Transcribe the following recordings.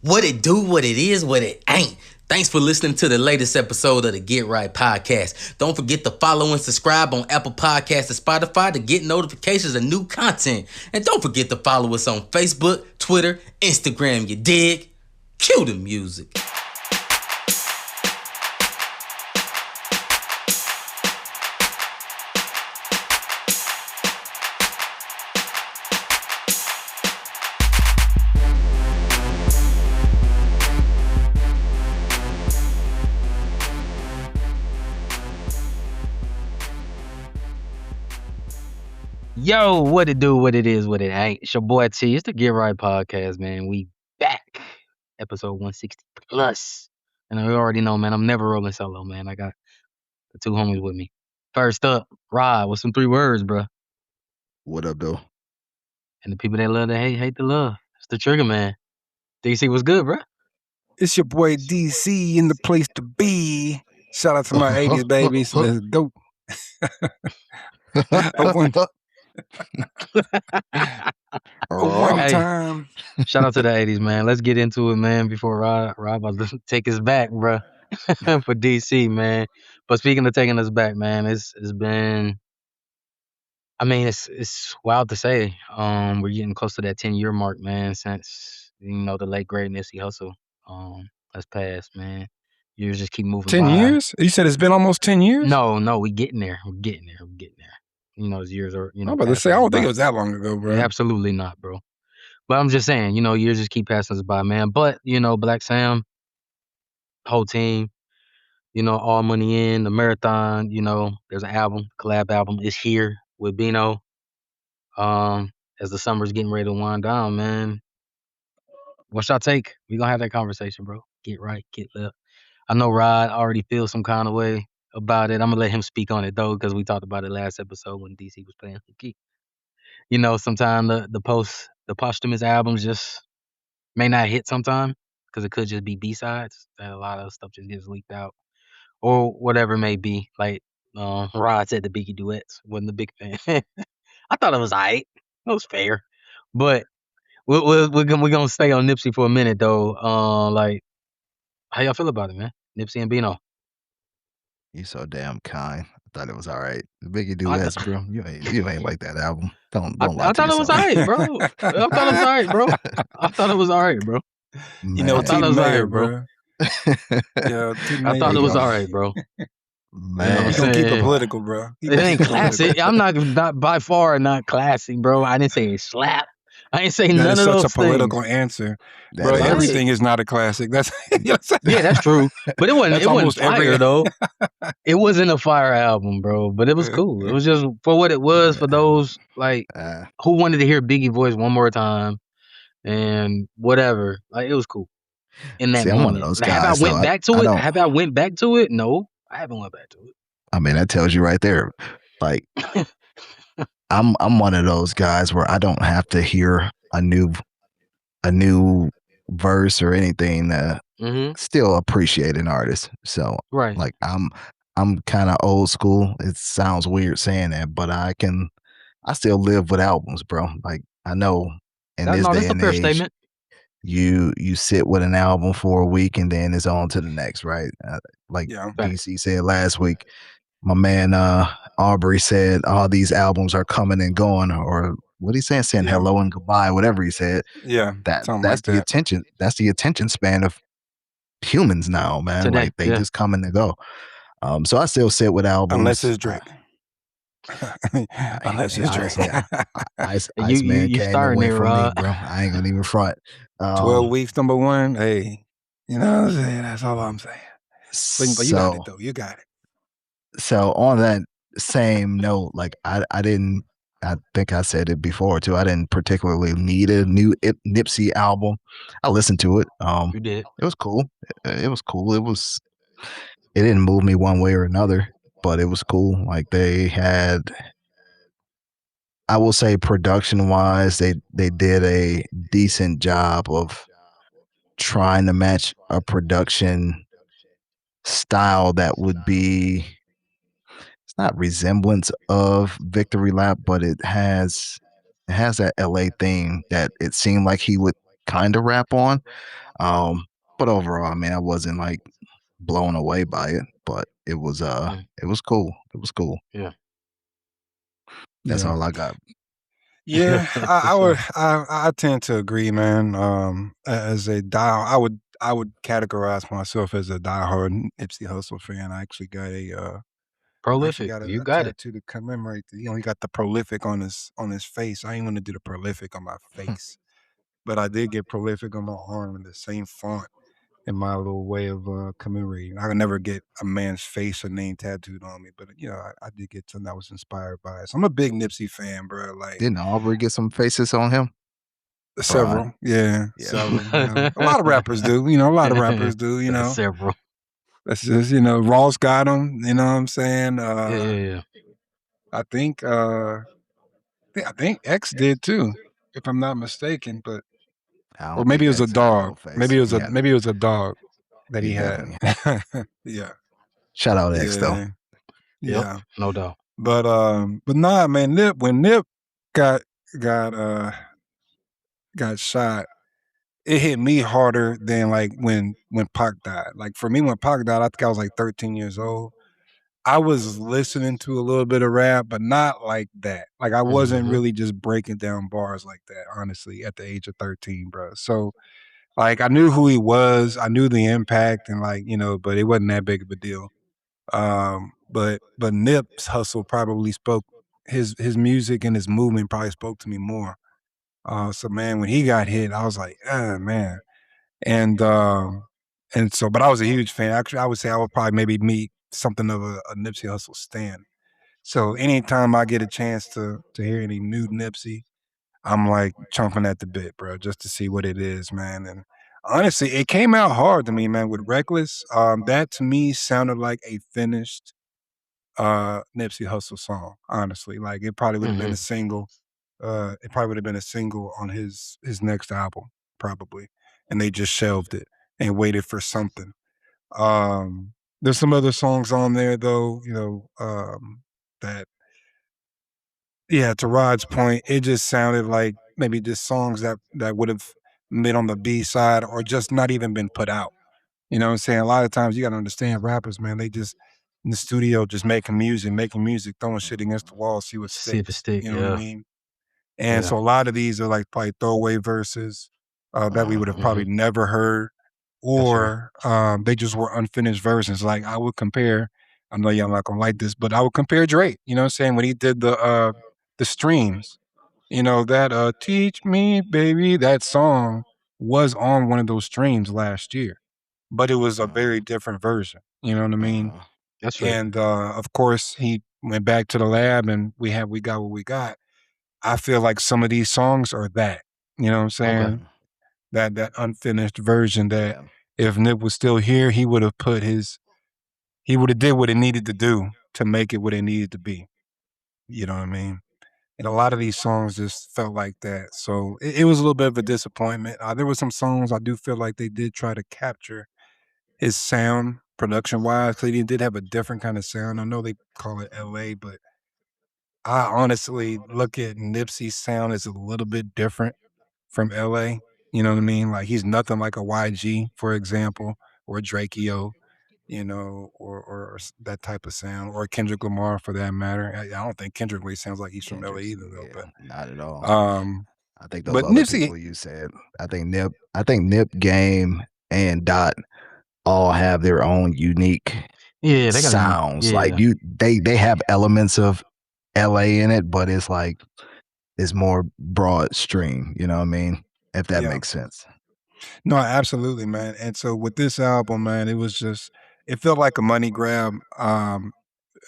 What it do, what it is, what it ain't. Thanks for listening to the latest episode of the Get Right Podcast. Don't forget to follow and subscribe on Apple Podcasts and Spotify to get notifications of new content. And don't forget to follow us on Facebook, Twitter, Instagram, you dig? Cue the music. Yo, what it do, what it is, what it ain't. It's your boy T. It's the Get Right Podcast, man. We back. Episode 160 plus. And I already know, man, I'm never rolling solo, man. I got the two homies with me. First up, Rod with some 3 words, bro. What up, though? And the people that love to hate the love. It's the Trigger Man. DC, what's good, bro? It's your boy DC in the place to be. Shout out to my 80s babies. Let's go. One time. Shout out to the 80s, man. Let's get into it, man, before Rob about to take us back, bro. For DC, man. But speaking of taking us back, man, it's been, I mean, it's wild to say. We're getting close to that 10-year mark, man, since, the late great Nipsey Hussle has passed, man. Years just keep moving 10 by. years? You said it's been almost 10 years? No, we getting there. We're getting there. As years are, I'm about to say, I don't think it was that long ago, bro. Yeah, absolutely not, bro. But I'm just saying, years just keep passing us by, man. But, Black Sam, whole team, all money in, the marathon, there's an album, collab album is here with Bino. As the summer's getting ready to wind down, man. What's your take? We gonna have that conversation, bro. Get right, get left. I know Rod already feels some kind of way about it. I'm gonna let him speak on it though, because we talked about it last episode when DC was playing hooky. Sometimes the posthumous albums just may not hit sometime because it could just be B-sides that a lot of stuff just gets leaked out or whatever it may be. Like Rod said, the Biggie duets, wasn't a big fan. I thought it was alright. It was fair, but we're gonna stay on Nipsey for a minute though. Like, how y'all feel about it, man? Nipsey and Bino. You so damn kind. I thought it was all right. The Biggie duets, bro. You ain't like that album. Don't lie I to thought it was yourself. alright, bro. I thought it was alright, bro. I thought it was alright, bro. Man. I thought it was alright, bro. Yeah, I thought it was alright, bro. Man. You gonna keep it political, bro. It ain't classic. I'm not by far not classic, bro. I didn't say it slap. I ain't say none of those things. That's such a political answer, bro. That is. Everything is not a classic. That's Yeah, that's true. But it wasn't almost fire every- though. It wasn't a fire album, bro. But it was cool. It was just for what it was for those like who wanted to hear Biggie voice one more time and whatever. Like it was cool. In that See, I'm one moment. of those Have guys, I went though. back to I it? don't- Have I went back to it? No, I haven't went back to it. I mean, that tells you right there. Like, I'm one of those guys where I don't have to hear a new verse or anything to still appreciate an artist. So, Right. like, I'm kind of old school. It sounds weird saying that, but I still live with albums, bro. Like, I know in this day that's a and fair age, statement. you sit with an album for a week and then it's on to the next, right? Like Yeah. DC said last week, my man Aubrey said all these albums are coming and going, or what he saying hello and goodbye, whatever he said. Yeah, That's something the like that. attention. That's the attention span of humans now, man. Today, like they yeah. just come and they go. So I still sit with albums. Unless it's Drake. Unless it's Drake. Ice You Man came starting away there, from me, Rod. bro. I ain't gonna even front. 12 weeks, number one. Hey, you know what I'm saying? That's all I'm saying. But you got it, though. You got it. So on that same note, like I think I said it before too. I didn't particularly need a new Nipsey album. I listened to it. You did. It was cool. It was cool. It didn't move me one way or another, but it was cool. Like they had, I will say, production wise, they did a decent job of trying to match a production style that would be, it's not resemblance of Victory Lap, but it has that LA thing that it seemed like he would kind of rap on. But overall, I mean, I wasn't like blown away by it, but it was cool. It was cool. Yeah. That's Yeah. all I got. Yeah, I For would. sure. I tend to agree, man. As a I would categorize myself as a diehard Nipsey Hussle fan. I actually got Prolific. You a got it. tattoo to commemorate. He got the prolific on his face. I ain't want to do the prolific on my face, but I did get prolific on my arm in the same font in my little way of commemorating. I could never get a man's face or name tattooed on me, but I did get something that was inspired by it. So I'm a big Nipsey fan, bro. Like Didn't Aubrey get some faces on him? several, yeah, Yeah. several. A lot of rappers do. A lot of rappers do. Several. That's just Ross got him. You know what I'm saying? Yeah. I think X did too, if I'm not mistaken. But I or don't maybe think it was a X had no dog. face. Maybe it was Yeah, maybe it was a dog that he he had. definitely. Yeah, Shout out X though. yeah, Yep. yeah. No doubt. But nah, man. When Nip got got uh got shot, it hit me harder than like when Pac died. Like for me, when Pac died, I think I was like 13 years old. I was listening to a little bit of rap, but not like that. Like I wasn't Mhm. really just breaking down bars like that, honestly, at the age of 13, bro. So like I knew who he was, I knew the impact and but it wasn't that big of a deal. But Nip's hustle probably spoke his music and his movement probably spoke to me more. So man, when he got hit, I was like, man. And so, but I was a huge fan. Actually, I would say I would probably maybe meet something of a Nipsey Hussle stan. So anytime I get a chance to hear any new Nipsey, I'm like chomping at the bit, bro, just to see what it is, man. And honestly, it came out hard to me, man, with Reckless. That to me sounded like a finished Nipsey Hussle song, honestly. Like it probably would have been a Mhm. single. It probably would have been a single on his next album, probably. And they just shelved it and waited for something. There's some other songs on there though, that yeah, to Rod's point, it just sounded like maybe just songs that would have been on the B side or just not even been put out. You know what I'm saying? A lot of times you gotta understand rappers, man, they just in the studio just making music, throwing shit against the wall, see what See if it sticks. stick. You know what I Yeah. mean? And Yeah. so a lot of these are like probably throwaway verses that we would have probably Mhm. never heard, Yes, sir. or they just were unfinished versions. Like I would compare, I know y'all not gonna like this, but I would compare Drake, you know what I'm saying, when he did the streams, that Teach Me, Baby, that song was on one of those streams last year, but it was a very different version. You know what I mean? That's right. And of course he went back to the lab and we got what we got. I feel like some of these songs are that. You know what I'm Okay. saying? That unfinished version that Yeah. if Nip was still here, he would have did what it needed to do to make it what it needed to be. You know what I mean? And a lot of these songs just felt like that. So it was a little bit of a disappointment. There were some songs I do feel like they did try to capture his sound production wise. Cause he did have a different kind of sound. I know they call it LA, but I honestly look at Nipsey's sound as a little bit different from LA. You know what I mean? Like he's nothing like a YG, for example, or Drakeo, or that type of sound, or Kendrick Lamar for that matter. I don't think Kendrick really sounds like he's from LA Kendrick's, either though. yeah, not at all. Um, I think those but other Nipsey, people you said. I think Nip, Game, and Dot all have their own unique Yeah, they got a sounds. Like yeah. they have elements of LA in it, but it's like it's more broad stream. You know what I mean? If that yeah, makes sense. no, absolutely, man. And so with this album, man, it felt like a money grab.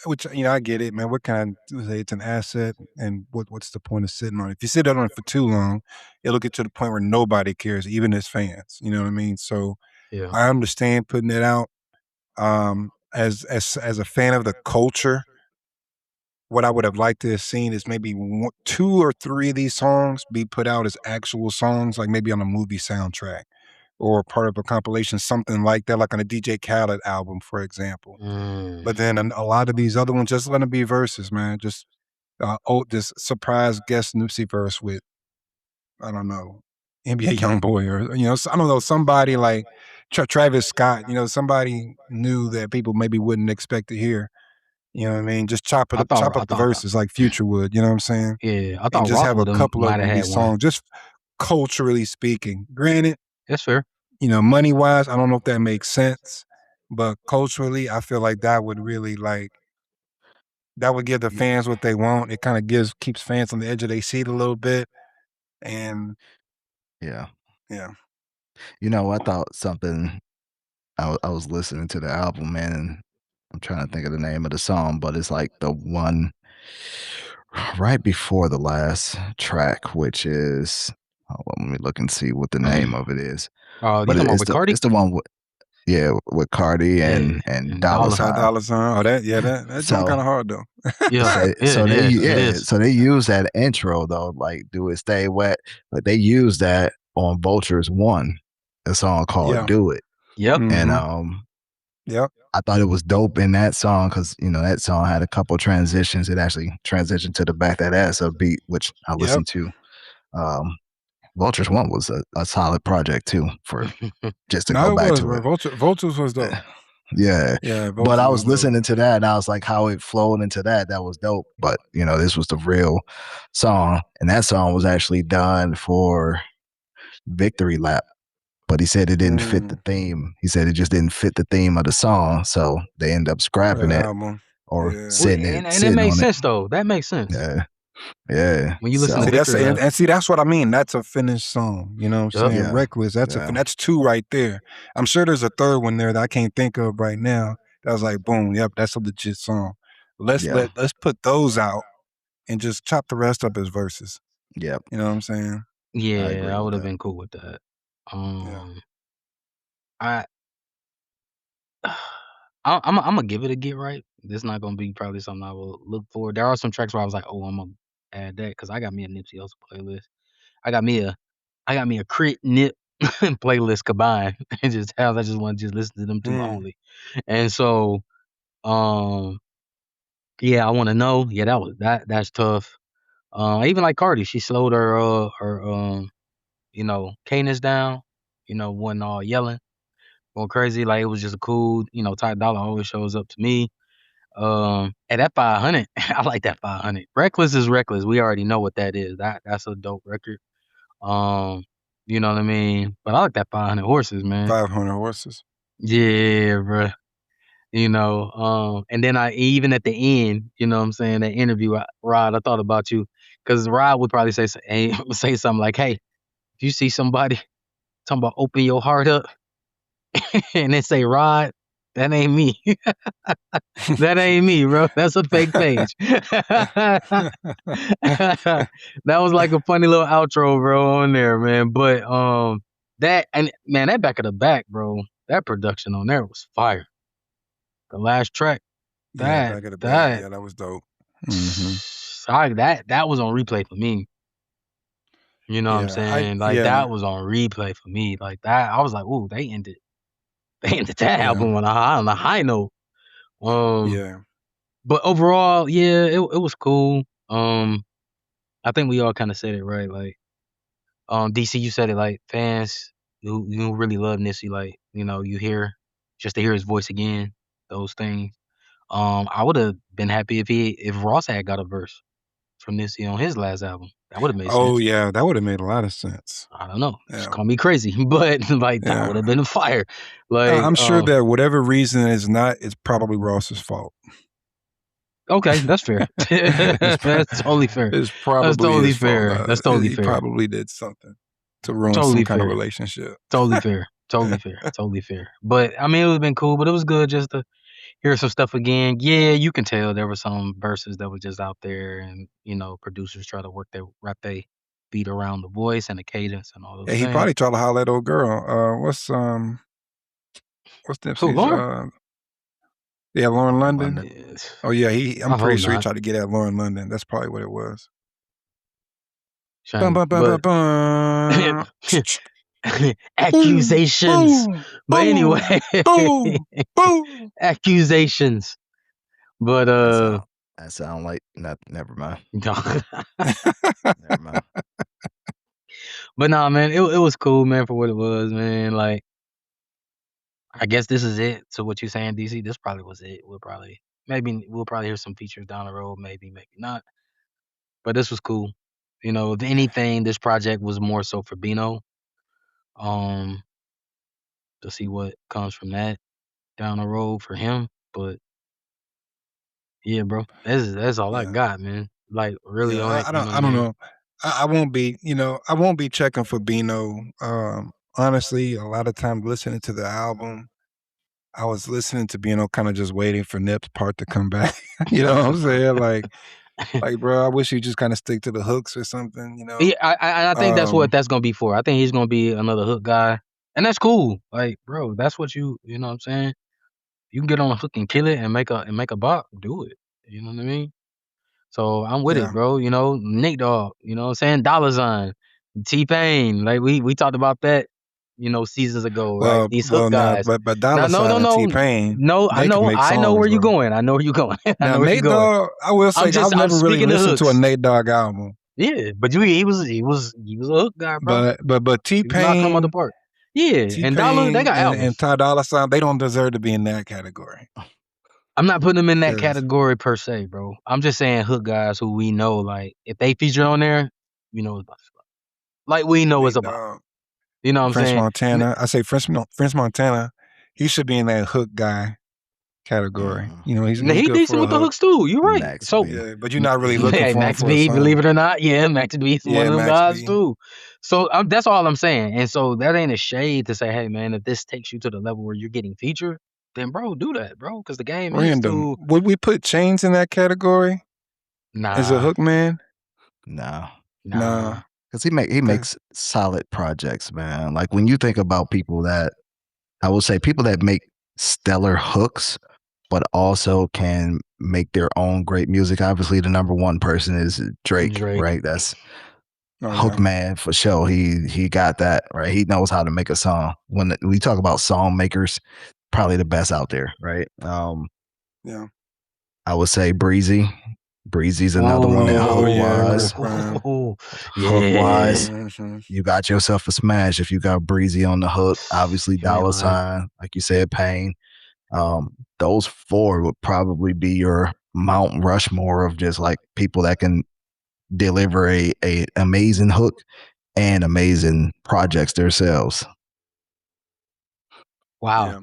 Which I get it, man. What kind of say it's an asset, and what's the point of sitting on it? If you sit on it for too long, it'll get to the point where nobody cares, even his fans. You know what I mean? So Yeah. I understand putting it out. As a fan of the culture, what I would have liked to have seen is maybe two or three of these songs be put out as actual songs, like maybe on a movie soundtrack or part of a compilation, something like that, like on a DJ Khaled album, for example. Mm. But then a lot of these other ones, just let them be verses, man. Just this surprise guest Nipsey verse with, I don't know, NBA YoungBoy, or I don't know, somebody like Travis Scott. Somebody new that people maybe wouldn't expect to hear. You know what I mean? Just chop I thought up I the thought verses like Future would. You know what I'm saying? yeah, I And thought just Ross have a would have couple of might have them be had one. songs, just culturally speaking. Granted, That's fair. money wise, I don't know if that makes sense, but culturally, I feel like that would really that would give the fans what they want. It kind of keeps fans on the edge of their seat a little bit, and Yeah. yeah, I thought something. I was listening to the album, man, and I'm trying to think of the name of the song, but it's like the one right before the last track, which is let me look and see what the name of it is. Oh, you But talking about with Cardi? it's the one with Cardi and Yeah, and and Dollar Dollar. Ty Sign. Dolla $ign. Oh, that joint So kind of hard though. Yeah, it is. so they use that intro though, like "Do It Stay Wet," but they use that on Vultures One, a song called Yeah. "Do It," Yep. and Yep. I thought it was dope in that song because that song had a couple transitions. It actually transitioned to the Back That Ass Up beat, which I listened to. Vultures One was a solid project too, for just to go No, it back was, to bro. it. Vultures was dope. Yeah, Yeah, but Vultures I was was dope. listening to that and I was like, how it flowed into that was dope. But this was the real song, and that song was actually done for Victory Lap. But he said it didn't fit the theme. He said it just didn't fit the theme of the song, so they end up For scrapping that it album. or Yeah. sitting And it makes on it. sense though. That makes sense. Yeah. When you listen So, to Victory Lap. And see, that's what I mean. That's a finished song. You know what I'm Yup. saying? Yeah. Reckless. That's two right there. I'm sure there's a third one there that I can't think of right now. That was like, boom, yep, that's a legit song. Let's put those out and just chop the rest up as verses. Yep. You know what I'm saying? Yeah, I would have that. been cool with that. Yeah. I'm gonna give it a get right. This not gonna be probably something I will look for. There are some tracks where I was like, oh, I'm gonna add that because I got me a Nipsey Hussle playlist. I got me a Crit Nip playlist combined. It just has I just want to just listen to them two only. And so, yeah, I want to know. Yeah, that's tough. Even like Cardi, she slowed her cadence down. Wasn't all yelling, going crazy. Like it was just a cool. Ty Dolla always shows up to me. And that 500, I like that 500. Reckless is reckless. We already know what that is. That's a dope record. You know what I mean? But I like that 500 horses, man. 500 horses. Yeah, bruh. And then even at the end, you know what I'm saying, that interview, Rod, I thought about you because Rod would probably say something like, hey, if you see somebody talking about open your heart up and then say, Rod, that ain't me. That ain't me, bro. That's a fake page. That was like a funny little outro, bro, on there, man. But that back of the back, bro, that production on there was fire. The last track, back of the back. Yeah, that was dope. Sorry, that was on replay for me. You know what I'm saying? That was on replay for me. Like that, I was like, ooh, they ended that album on a high note. But overall, yeah, it was cool. I think we all kind of said it right. Like, DC, you said it like fans you really love Nipsey, like, you hear just to hear his voice again, those things. I would have been happy if Ross had got a verse from Nipsey on his last album. That would have made sense. Oh yeah, that would have made a lot of sense. I don't know. Just call me crazy, but like that would have been a fire. Like I'm sure that whatever reason it's probably Ross's fault. Okay, that's fair. That's totally fair. It's probably that's totally his fair. fault. That's totally he fair. probably did something to ruin Totally some kind of fair. relationship. Totally fair. Totally fair. Totally fair. But I mean, it would have been cool. But it was good just to hear some stuff again. Yeah, you can tell there were some verses that were just out there, and producers try to wrap they beat around the voice and the cadence and all those things. He probably tried to holler at old girl. What's Nipsey's? Lauren? Yeah, Lauren London. Yes. Oh yeah, I'm pretty sure he tried to get at Lauren London. That's probably what it was. Accusations. Boom, but boom, anyway, boom. Accusations. But that sound like never mind. Never mind. But nah, man, it was cool, man, for what it was, man. Like, I guess this is it. So what you saying, DC? This probably was it. We'll probably hear some features down the road, maybe not. But this was cool. You know, if anything, this project was more so for Bino. To see what comes from that down the road for him. But yeah, bro, that's all I Yeah. got, man. Like really Yeah, on it. I You don't know I what I don't mean? know. I won't be, I won't be checking for Bino. Honestly, a lot of time listening to the album, I was listening to Bino kind of just waiting for Nip's part to come back. You know what I'm saying? Like, bro, I wish you just kind of stick to the hooks or something, you know? Yeah, I think that's what that's gonna be for. I think he's gonna be another hook guy, and that's cool. Like, bro, that's what you know what I'm saying. You can get on a hook and kill it and make a bop, do it. You know what I mean? So I'm with it, Yeah. bro. You know, Nate Dogg, you know what I'm saying? Dollar Sign, T-Pain. Like we talked about that, you know, seasons ago, right? These hook Now, guys. but Now, Dollar no, Sign and T-Pain, no. they can make I know songs, where you're bro. going. I know where you're going. I Now, know where you're Nate going. Dogg, I will say, I've I'm never really speaking of listened to a hooks. Nate Dogg album. Yeah, but he was a hook guy, bro. But He was not come out the T-Pain, park. Yeah, and Dollar, they got albums. and Ty Dolla $ign, they don't deserve to be in that category. I'm not putting them in that 'Cause- category per se, bro. I'm just saying hook guys who we know, like if they feature on there, you know, like we know it's Nate about. Dogg, You know what I'm French saying? Montana. I say French Montana. He should be in that hook guy category. You know, he's He good decent for a with the hook. hooks too. You're right. Max So B. Yeah, but you're not really looking hey, for him Max for a B, song. believe it or not, yeah, Max B is one Yeah, of them Max guys B. too. So that's all I'm saying. And so that ain't a shade to say, hey man, if this takes you to the level where you're getting featured, then bro, do that, bro, because the game is Random. too. Would we put Chains in that category as a Nah, hook man? No. Nah. Because he makes solid projects, man. Like when you think about people that I will say people that make stellar hooks, but also can make their own great music. Obviously, the number one person is Drake. Right? That's hook man for sure. He got that right. He knows how to make a song. When we talk about song makers, probably the best out there, right? Yeah. I would say Breezy. Breezy's another one that hook wise. Hook wise, you got yourself a smash if you got Breezy on the hook. Obviously, Dollar Sign, like you said, Pain. Those four would probably be your Mount Rushmore of just like people that can deliver a amazing hook and amazing projects themselves. Wow. Yeah.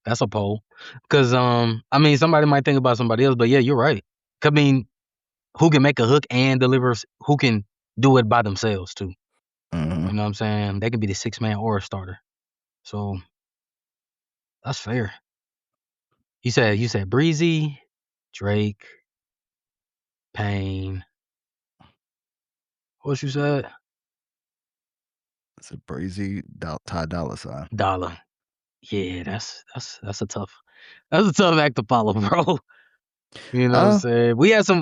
That's a poll. Because I mean somebody might think about somebody else, but yeah, you're right. I mean, who can make a hook and deliver, who can do it by themselves too. Mm-hmm. You know what I'm saying? They can be the 6-man or a starter. So that's fair. You said Breezy, Drake, Pain. What you said? It's a Breezy, Ty Dolla $ign. Dollar. Yeah, that's a tough act to follow, bro. You know what I'm saying?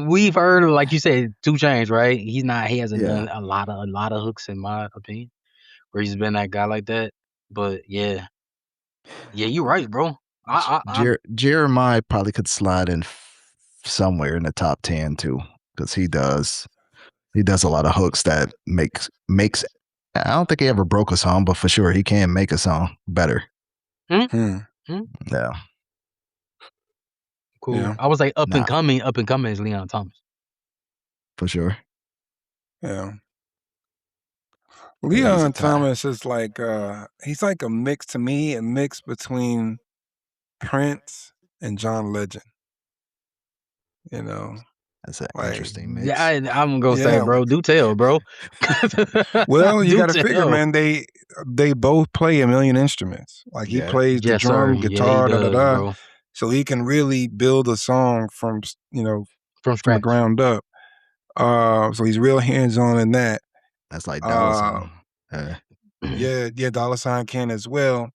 We've heard of, like you said, 2 Chainz, right? He hasn't done a lot of hooks in my opinion, where he's been that guy like that. But yeah, you're right, bro. Jeremiah probably could slide in somewhere in the top 10 too, because he does a lot of hooks that makes. I don't think he ever broke a song, but for sure he can make a song better. Yeah. Cool. Yeah. I was like up and coming is Leon Thomas. For sure. Yeah. Leon Thomas is like he's like a mix to me, a mix between Prince and John Legend. You know. That's an interesting mix. Yeah, I'm gonna say, bro, do tell, bro. Well, you gotta figure, man, they both play a million instruments. Like he plays the drum, guitar, bro. So he can really build a song from from the ground up. So he's real hands-on in that. That's like Dollar $ign. Yeah, Dollar $ign can as well.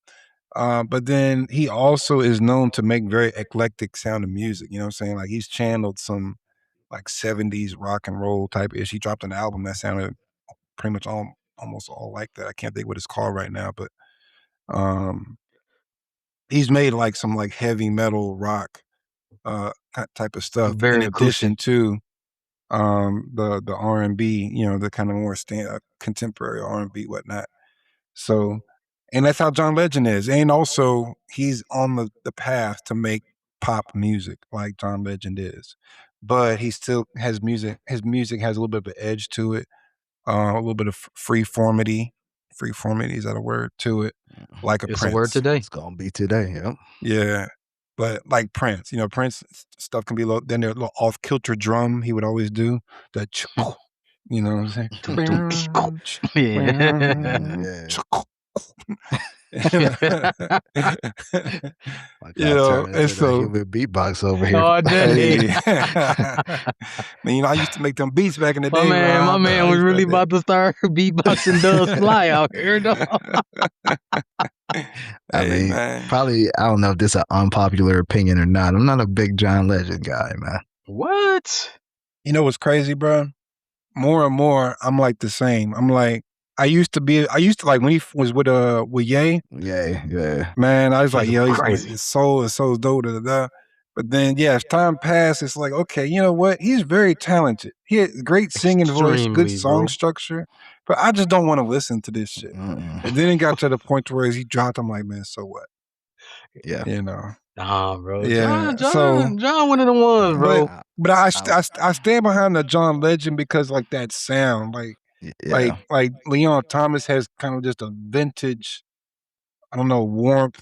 But then he also is known to make very eclectic sounding music. You know what I'm saying? Like he's channeled some like 70s rock and roll type ish. He dropped an album that sounded pretty much almost all like that. I can't think what it's called right now, but he's made like some like heavy metal rock type of stuff very in addition to the R&B, you know, the kind of more contemporary R&B, whatnot. So, and that's how John Legend is. And also, he's on the path to make pop music like John Legend is. But he still has music. His music has a little bit of an edge to it, a little bit of freeformity. Freeformity, is that a word? To it, like a It's Prince. a word today. It's gonna be today. Yep. Yeah. But like Prince, you know, Prince stuff can be low. Then there's a little off kilter drum he would always do. The you know what I'm saying? My You God, know, turning and into the so human beatbox over here. Oh, hey, dang. man, you know, I used to make them beats back in the My day. man Rob. I was used really to- about to start beatboxing Does Fly out here, though. I Hey, mean, man. probably, I don't know if this is an unpopular opinion or not. I'm not a big John Legend guy, man. What? You know what's crazy, bro? More and more, I'm like the same. I'm like, I used to like when he was with Ye. Yeah. Man, I was like, He's yo, crazy. his soul is so dope. Da, da, da. But then, yeah, as time passed, it's like, okay, you know what? He's very talented. He had great singing voice, good Extremely, song bro. structure. But I just don't want to listen to this shit. Mm-mm. And then it got to the point where he dropped. I'm like, man, so what? Yeah. You know? Nah, bro. Yeah. John, one of the ones, bro. But I stand behind the John Legend because like that sound, Yeah. like Leon Thomas has kind of just a vintage, I don't know, warmth.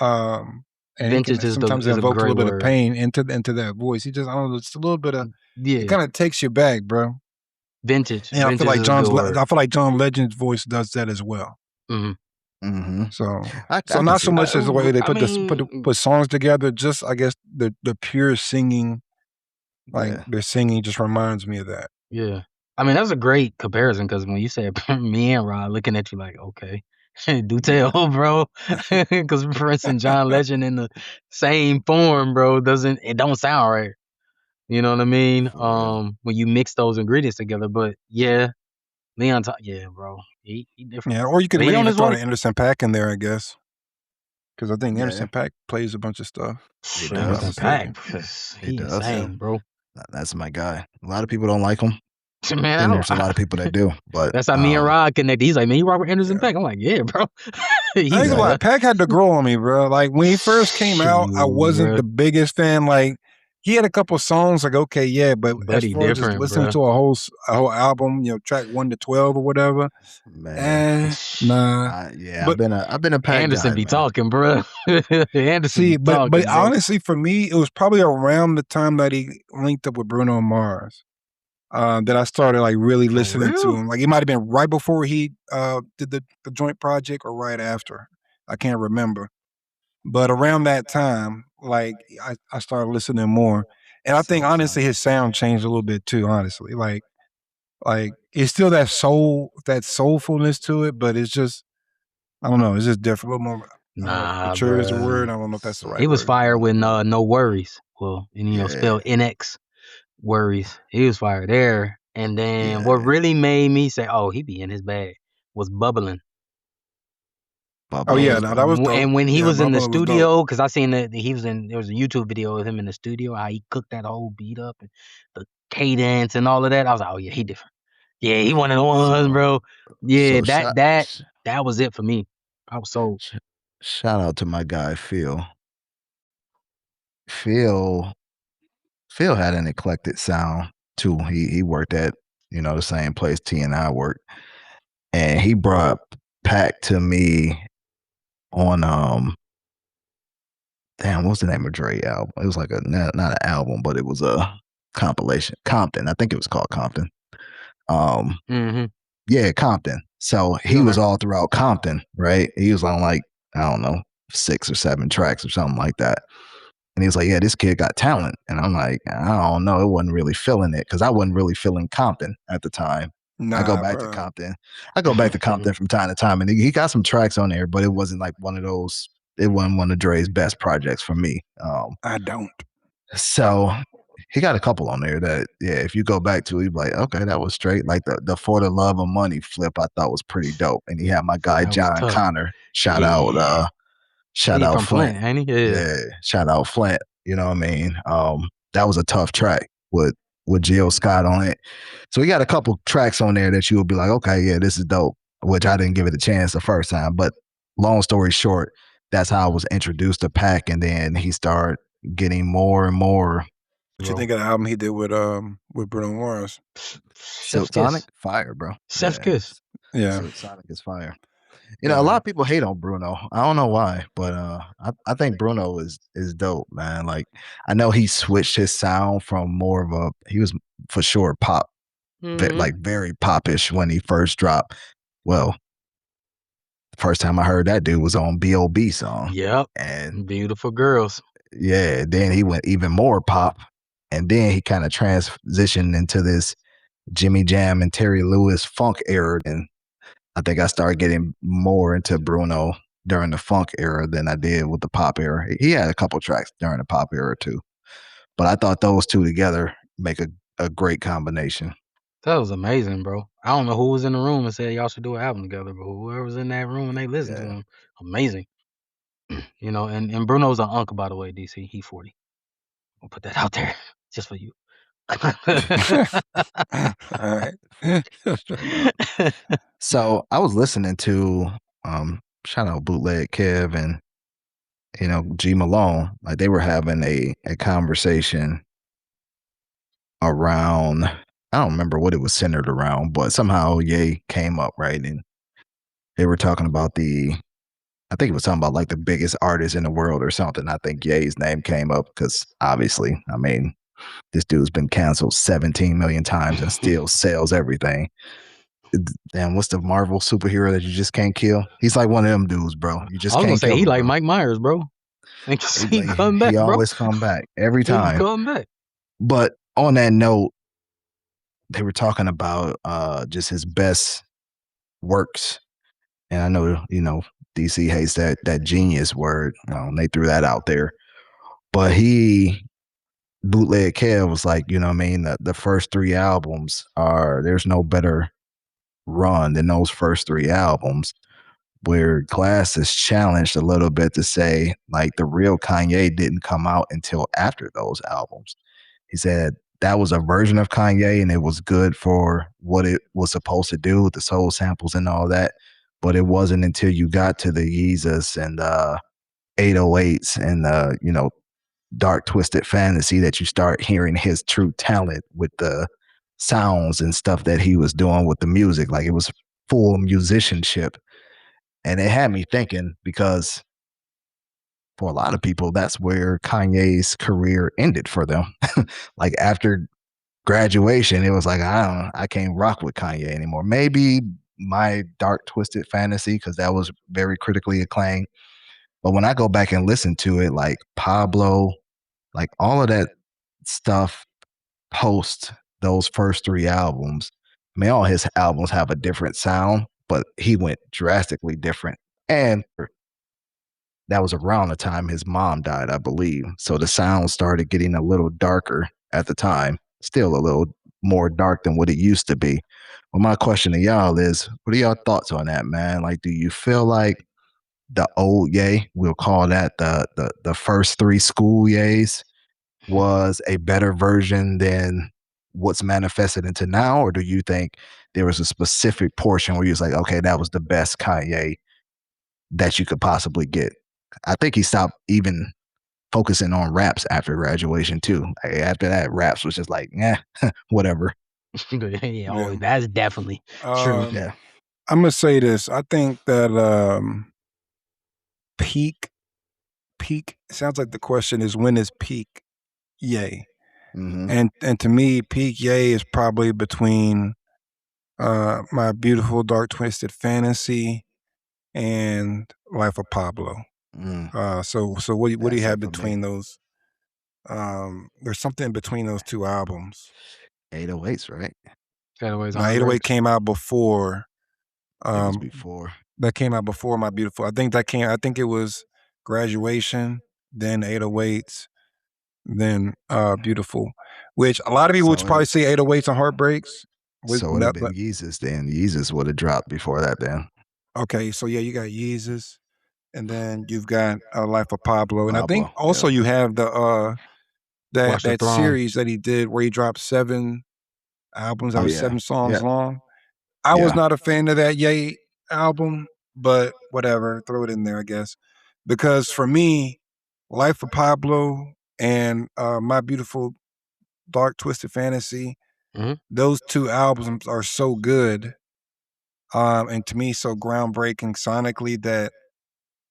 And he can Vintage sometimes is a evoke a great little bit of word. pain into that voice. He just, I don't know, just a little bit of, Yeah, it kind of takes you back, bro. vintage. And I Vintage feel like is a good word. I feel like John Legend's voice does that as well. Mm-hmm. So, I so can not see so much that. as the way they I put mean- put songs together. Just I guess the pure singing, like Yeah. their singing, just reminds me of that. Yeah. I mean, that's a great comparison because when you said me and Rod looking at you like, okay, do tell, bro. Because Prince and John Legend in the same form, bro, it don't sound right. You know what I mean? For real. When you mix those ingredients together. But yeah, Leon, yeah, bro, he different. Yeah, or you could But he maybe on even his throw way. an Anderson .Paak in there, I guess, because I think Yeah. Anderson .Paak plays a bunch of stuff. He if I'm not does. mistaken. He does. insane, bro. That's my guy. A lot of people don't like him. Man, And there's a lot of people that do. But that's how me and Rod connect. He's like, man, you rock with Anderson .Paak. I'm like, yeah, bro. I ain't gonna lie, like, Paak had to grow on me, bro. Like when he first came out, I Shoot, wasn't bro. the biggest fan. Like he had a couple songs, like okay, yeah, but as Buddy far as just different, listening bro. to a whole album, you know, track 1 to 12 or whatever, man, nah. I've been a Paak Anderson guy, be man. talking, bro. Anderson See, be talking, but bro. honestly, for me, it was probably around the time that he linked up with Bruno Mars. That I started like really listening to real? him. Like it might have been right before he did the joint project or right after. I can't remember. But around that time, like I started listening more. And I think honestly his sound changed a little bit too, honestly. Like it's still that soulfulness to it, but it's just I don't know, it's just different. A little more Nah, mature is the bruh. word. I don't know if that's the right He was word. fired with No Worries. Well, and Yeah. spelled NX Worries. He was fired there. And then Yeah. what really made me say, oh, he be in his bag was Bubbling. Oh yeah, no, that was dope. And when he Yeah, was in the Bubbling was dope. studio, because I seen that he was in, there was a YouTube video of him in the studio, how he cooked that whole beat up and the cadence and all of that. I was like, oh yeah, he different. Yeah, he one of the ones, bro. Yeah, So that was it for me. I was so shout out to my guy Phil. Phil had an eclectic sound too. He worked at, the same place T and I worked. And he brought Paak to me on what was the name of Dre album? It was like not an album, but it was a compilation. Compton. I think it was called Compton. Yeah, Compton. So he was all throughout Compton, right? He was on like, I don't know, 6 or 7 tracks or something like that. And he was like, yeah, this kid got talent. And I'm like, I don't know. It wasn't really feeling it because I wasn't really feeling Compton at the time. I go back to Compton. I go back to Compton from time to time. And he got some tracks on there, but it wasn't like one of those, it wasn't one of Dre's best projects for me. I don't. So he got a couple on there that, yeah, if you go back to, you'd be like, okay, that was straight. Like the For the Love of Money flip, I thought was pretty dope. And he had my guy John Connor. Shout out from Flint. Ain't he? Yeah, shout out Flint. You know what I mean? That was a tough track with with Jill Scott on it. So we got a couple tracks on there that you will be like, okay, yeah, this is dope, which I didn't give it a chance the first time. But long story short, that's how I was introduced to Pac, and then he started getting more and more. What you think of the album he did with Bruno Mars? Silk Sonic, fire, bro. Chef's Kiss. Yeah. Silk Sonic is fire. You know, a lot of people hate on Bruno. I don't know why, but I think Bruno is dope, man. Like, I know he switched his sound from more of he was for sure pop, like very popish when he first dropped. Well, the first time I heard that dude was on B.O.B. song. Yep. And Beautiful Girls. Yeah, then he went even more pop, and then he kind of transitioned into this Jimmy Jam and Terry Lewis funk era, and I think I started getting more into Bruno during the funk era than I did with the pop era. He had a couple tracks during the pop era too, but I thought those two together make a great combination. That was amazing, bro. I don't know who was in the room and said y'all should do an album together, but whoever was in that room and they listened to him, amazing. You know, and Bruno's an uncle, by the way, DC. He 40. I'll put that out there just for you. All right. So I was listening to shout out Bootleg Kev and G Malone. Like, they were having a conversation around, I don't remember what it was centered around, but somehow Ye came up, right? And they were talking about I think it was talking about like the biggest artist in the world or something. I think Ye's name came up because obviously, I mean, this dude's been canceled 17 million times and still sells everything. Damn, what's the Marvel superhero that you just can't kill? He's like one of them dudes, bro. You just can't kill him, he like bro. Mike Myers, bro. He come back, he bro. always come back every time. He come back. But on that note, they were talking about just his best works, and I know DC hates that genius word. They threw that out there, but Bootleg Kev was like, you know what I mean? The first 3 albums there's no better run than those first 3 albums, where Glass is challenged a little bit to say, like, the real Kanye didn't come out until after those albums. He said that was a version of Kanye and it was good for what it was supposed to do with the soul samples and all that, but it wasn't until you got to the Yeezus and 808s and Dark Twisted Fantasy that you start hearing his true talent with the sounds and stuff that he was doing with the music. Like, it was full musicianship. And it had me thinking, because for a lot of people, that's where Kanye's career ended for them. Like, after graduation, it was like, I can't rock with Kanye anymore. Maybe my Dark Twisted Fantasy, because that was very critically acclaimed. But when I go back and listen to it, like Pablo, like all of that stuff post those first 3 albums, I mean, all his albums have a different sound, but he went drastically different. And that was around the time his mom died, I believe. So the sound started getting a little darker at the time, still a little more dark than what it used to be. Well, my question to y'all is, what are y'all thoughts on that, man? Like, do you feel like the old Ye, we'll call that the first 3 school Ye's, was a better version than what's manifested into now? Or do you think there was a specific portion where you was like, okay, that was the best Kanye that you could possibly get? I think he stopped even focusing on raps after graduation too. After that, raps was just like, whatever. Yeah, that's definitely true. Yeah. I'm gonna say this. I think that peak sounds like the question is, when is peak Ye? Mm-hmm. And to me, peak Ye is probably between My Beautiful Dark Twisted Fantasy and Life of Pablo. So what do you have between those? There's something between those 2 albums. 808s, right? 808s. Now, 808 came out before. It was before. That came out before My Beautiful. I think it was Graduation, then 808s, then Beautiful, which a lot of people would probably say 808s and Heartbreaks. So it would have been Yeezus then. Yeezus would have dropped before that then. Okay, so yeah, you got Yeezus, and then you've got Life of Pablo. And I think also you have the Watch the that Throne. series that he did where he dropped 7 albums that Oh, was yeah. 7 songs Yeah. long. I was Yeah. not a fan of that Ye album, but whatever, throw it in there, I guess. Because for me, Life of Pablo and My Beautiful Dark Twisted Fantasy, Mhm. those 2 albums are so good, and to me so groundbreaking sonically that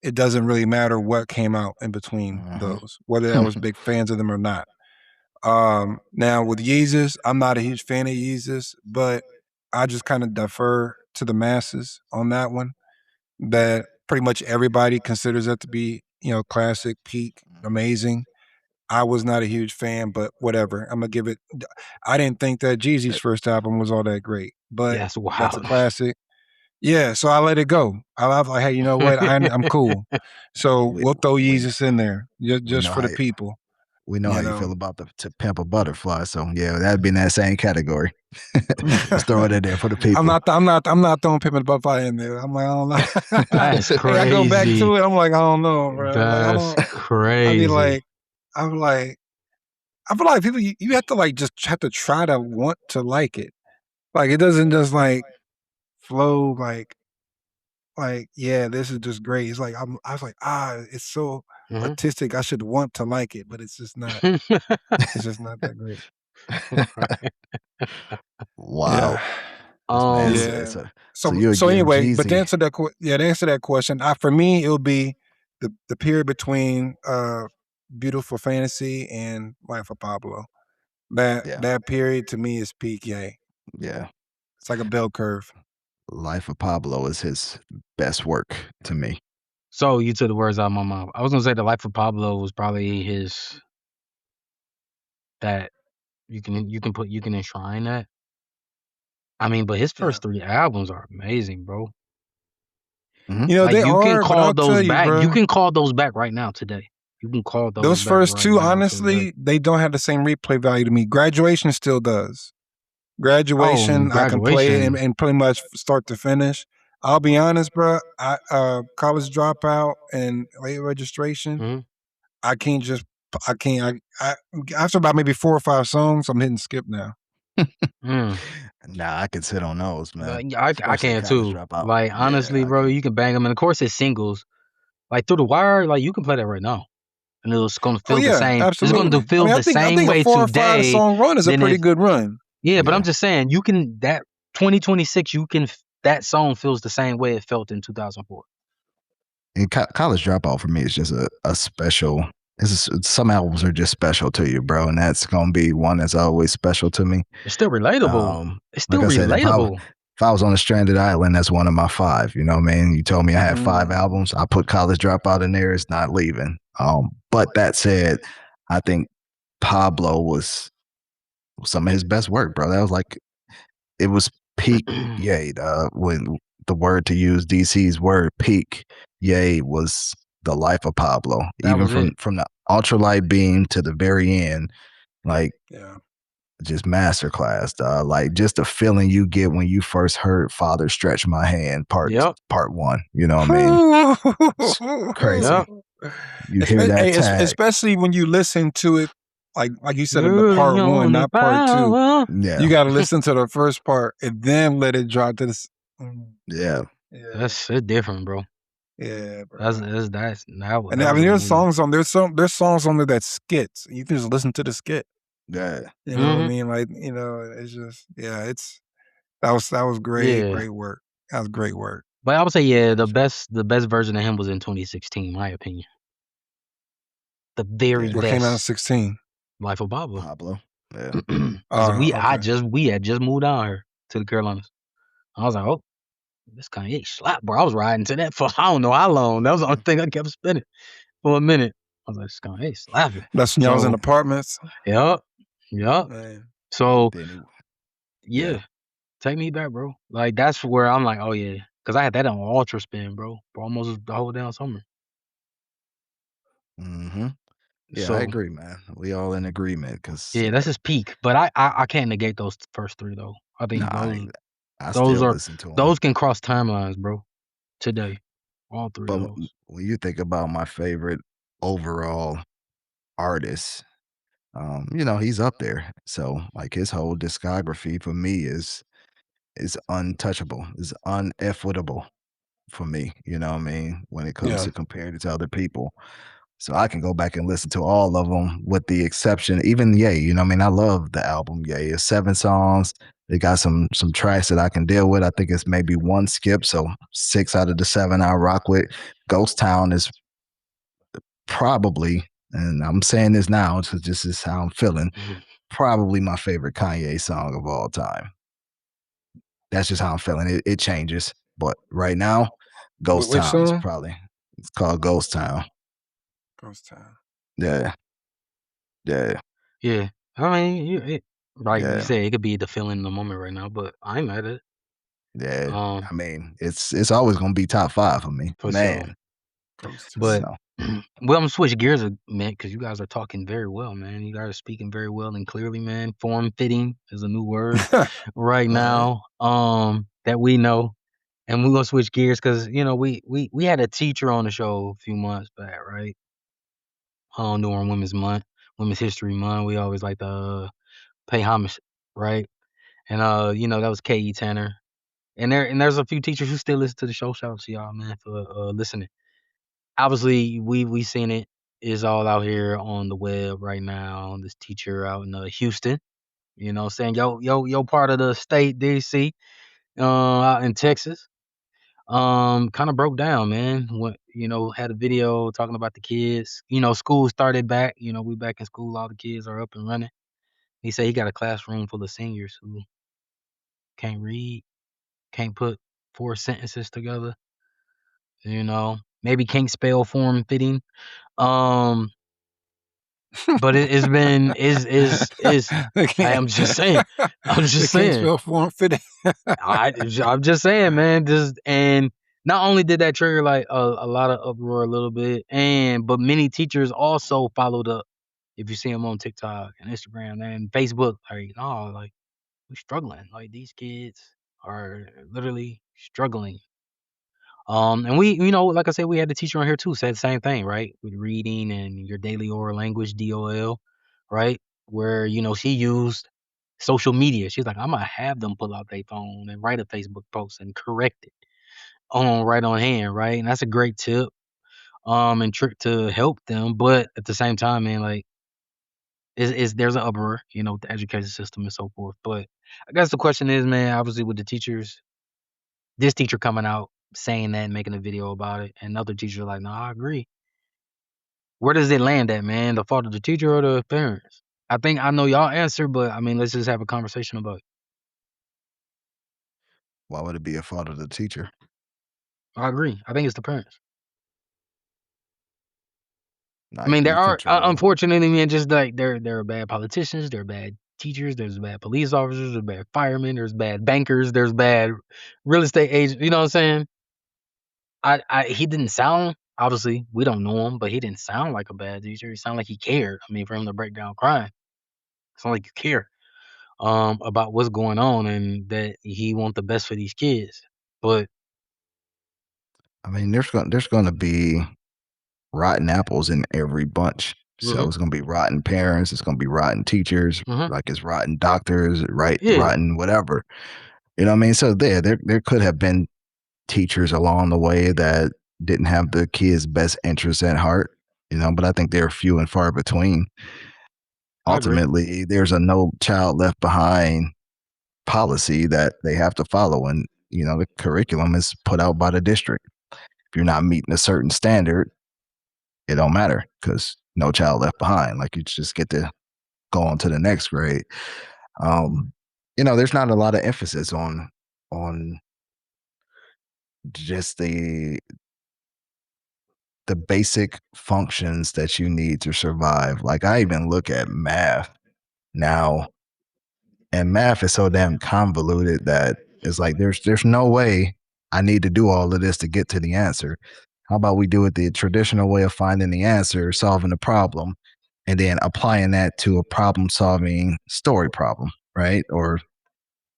it doesn't really matter what came out in between those, whether I was big fans of them or not. Now with Yeezus, I'm not a huge fan of Yeezus, but I just kind of defer to the masses on that one. That pretty much everybody considers that to be, classic, peak, amazing. I was not a huge fan, but whatever. I'm gonna give it. I didn't think that Jeezy's first album was all that great, but That's that's a wild. classic. Yeah, so I let it go. I was like, hey, you know what? I'm cool. So We- we'll throw we- Yeezus in there just know for the how- people. We know You how you know. feel about To Pimp a Butterfly, so yeah, that'd be in that same category. Just throw it in there for the people. I'm not throwing Pimpin' Butterfly in there. I'm like, I don't know. That's Hey, I go back crazy. to it. I'm like, I don't know, bro. That's I crazy. be like, I feel like people you have to like just have to try to want to like it. Like it doesn't just like flow like yeah, this is just great. It's like I was like, it's so Mhm. artistic. I should want to like it, but it's just not. It's just not that great. Wow. Yeah. Um, Yeah. So you'll give anyway, but to Jeezy- answer that to answer that question, for me it would be the period between Beautiful Fantasy and Life of Pablo. That period to me is peak Ye. Yeah. It's like a bell curve. Life of Pablo is his best work to me. so you took the words out of my mouth. I was gonna say the Life of Pablo was probably his that you can enshrine that. I mean, but his first 3 albums are amazing, bro. You know, Like they you can are, but call I'll tell those you, back. bro. You can call those back right now today. You can call Those back first right 2, now today. honestly, they don't have the same replay value to me. Graduation still does. Graduation, I can play it Graduation. and pretty much start to finish. I'll be honest, bro. College Dropout and Late Registration. Mhm. I can't. After about maybe 4 or 5 songs, I'm hitting skip now. Mm. Nah, I could sit on those, man. I Especially can College too. Dropout. Like Yeah, honestly, I bro, can. you can bang them, and of course it's singles. Like Through the Wire, like you can play that right now, and it's gonna feel the same. Absolutely. It's gonna feel I the think same a way 4 or 5 today. song run is a than pretty if- good run. Yeah, but Yeah. I'm just saying, you can that 2026, that song feels the same way it felt in 2004. And College Dropout for me is just a special. Some albums are just special to you, bro, and that's gonna be one that's always special to me. It's still relatable. It's still like I said, relatable. if I was on a stranded island, that's one of my 5. You know what I mean? You told me I had 5 albums. I put College Dropout in there. It's not leaving. But that said, I think Pablo was some of his best work, bro. That was like, it was peak Ye. When the word, to use DC's word, peak Ye was the Life of Pablo. That Even was from the ultralight beam to the very end, like just masterclass, dog. Like just the feeling you get when you first heard "Father Stretch My Hand" part 1. You know what I mean? It's crazy. Yep. You hear that tag. Especially when you listen to it, like you said, in the part 1, not part 2. Yeah, You got to listen to the first part and then let it drop to the. Yeah. That's it's different, bro. Yeah, bro. That's And I mean, there's songs on there's songs on there that skits. You can just listen to the skit. Yeah. You know what I mean? Like, it's just that was great, great work. That was great work. But I would say, the best version of him was in 2016, in my opinion. The very What best. came out in 16? Life of Pablo. Yeah. we had just moved down here to the Carolinas. I was like, oh, this Kanye slap, bro. I was riding to that for I don't know how long. That was the only thing I kept spinning for a minute. I was like, this Kanye slapping. That's when y'all was in apartments. Yep. Man. So take me back, bro. Like that's where I'm like, oh yeah, because I had that on ultra spin, bro, for almost the whole damn summer. Yeah, I agree, man. We all in agreement, because that's his peak. But I can't negate those first 3 though. I think I those still listen to them. those can cross timelines, bro. Today, all 3 of those. When you think about my favorite overall artists, He's up there. So like his whole discography for me is untouchable, is unequitable for me. You know what I mean? When it comes Yeah. to comparing it to other people. So I can go back and listen to all of them with the exception, even Ye, you know what I mean? I love the album Ye. It's 7 songs. They got some tracks that I can deal with. I think it's maybe one skip, so 6 out of the 7 I rock with. Ghost Town is probably, and I'm saying this now because this is how I'm feeling, probably my favorite Kanye song of all time. That's just how I'm feeling. It changes, but right now, Ghost Which Town is song? probably it's called Ghost Town. Ghost Town. Yeah, yeah, Yeah. I mean, like you yeah, said, it could be the feeling in the moment right now, but I ain't mad at it. yeah. Um, I mean, it's always gonna be top 5 for me, for sure. man. Ghost Town. But So well, I'm gonna switch gears a minute because you guys are talking very well, man. You guys are speaking very well and clearly, man. Form fitting is a new word right All right. now. That we know. And we're gonna switch gears because we had a teacher on the show a few months back, right? During Women's Month, Women's History Month. We always like to pay homage, right? And that was K.E. Tanner. And there's a few teachers who still listen to the show. Shout out to y'all, man, for listening. Obviously, we seen it is all out here on the web right now. This teacher out in Houston, saying yo part of the state DC, out in Texas, kind of broke down, man. What had a video talking about the kids. School started back. We back in school. All the kids are up and running. He said he got a classroom full of seniors who can't read, can't put 4 sentences together. Maybe can't spell form fitting. Um, but it's been is They I can't. am just saying. I'm They just can't saying. spell form fitting. I'm just saying, man. And not only did that trigger like a lot of uproar a little bit, but many teachers also followed up. If you see them on TikTok and Instagram and Facebook, like, no, like we're struggling. Like these kids are literally struggling. And we, like I said, we had the teacher on here too, said the same thing, right? With reading and your daily oral language, DOL, right? Where, she used social media. She's like, I'm gonna have them pull out their phone and write a Facebook post and correct it right on hand, right? And that's a great tip, and trick to help them. But at the same time, man, like is there's an uproar, with the education system and so forth. But I guess the question is, man, obviously with the teachers, this teacher coming out saying that and making a video about it, and other teachers are like, no, I agree. Where does it land at, man? The fault of the teacher or the parents? I think I know y'all answer, but I mean, let's just have a conversation about it. why would it be a fault of the teacher? I agree. I think it's the parents. I Like mean, there you are control. unfortunately, man, just like there are bad politicians, there are bad teachers, there's bad police officers, there's bad firemen, there's bad bankers, there's bad real estate agents. You know what I'm saying? He didn't sound, obviously we don't know him, but he didn't sound like a bad teacher. He sounded like he cared. I mean, for him to break down crying, it sounded like you care about what's going on and that he want the best for these kids. But I mean, there's gonna be rotten apples in every bunch. So mhm, it's gonna be rotten parents, it's gonna be rotten teachers, mhm, like it's rotten doctors, right? yeah, Rotten whatever. You know what I mean? So there could have been teachers along the way that didn't have the kids' best interests at heart, but I think they're few and far between. I agree. Ultimately, there's a no child left behind policy that they have to follow. And, the curriculum is put out by the district. If you're not meeting a certain standard, it don't matter because no child left behind. Like you just get to go on to the next grade. Um, there's not a lot of emphasis on just the basic functions that you need to survive. Like I even look at math now, and math is so damn convoluted that it's like there's no way I need to do all of this to get to the answer. How about we do it the traditional way of finding the answer, solving the problem, and then applying that to a problem solving story problem, right? Or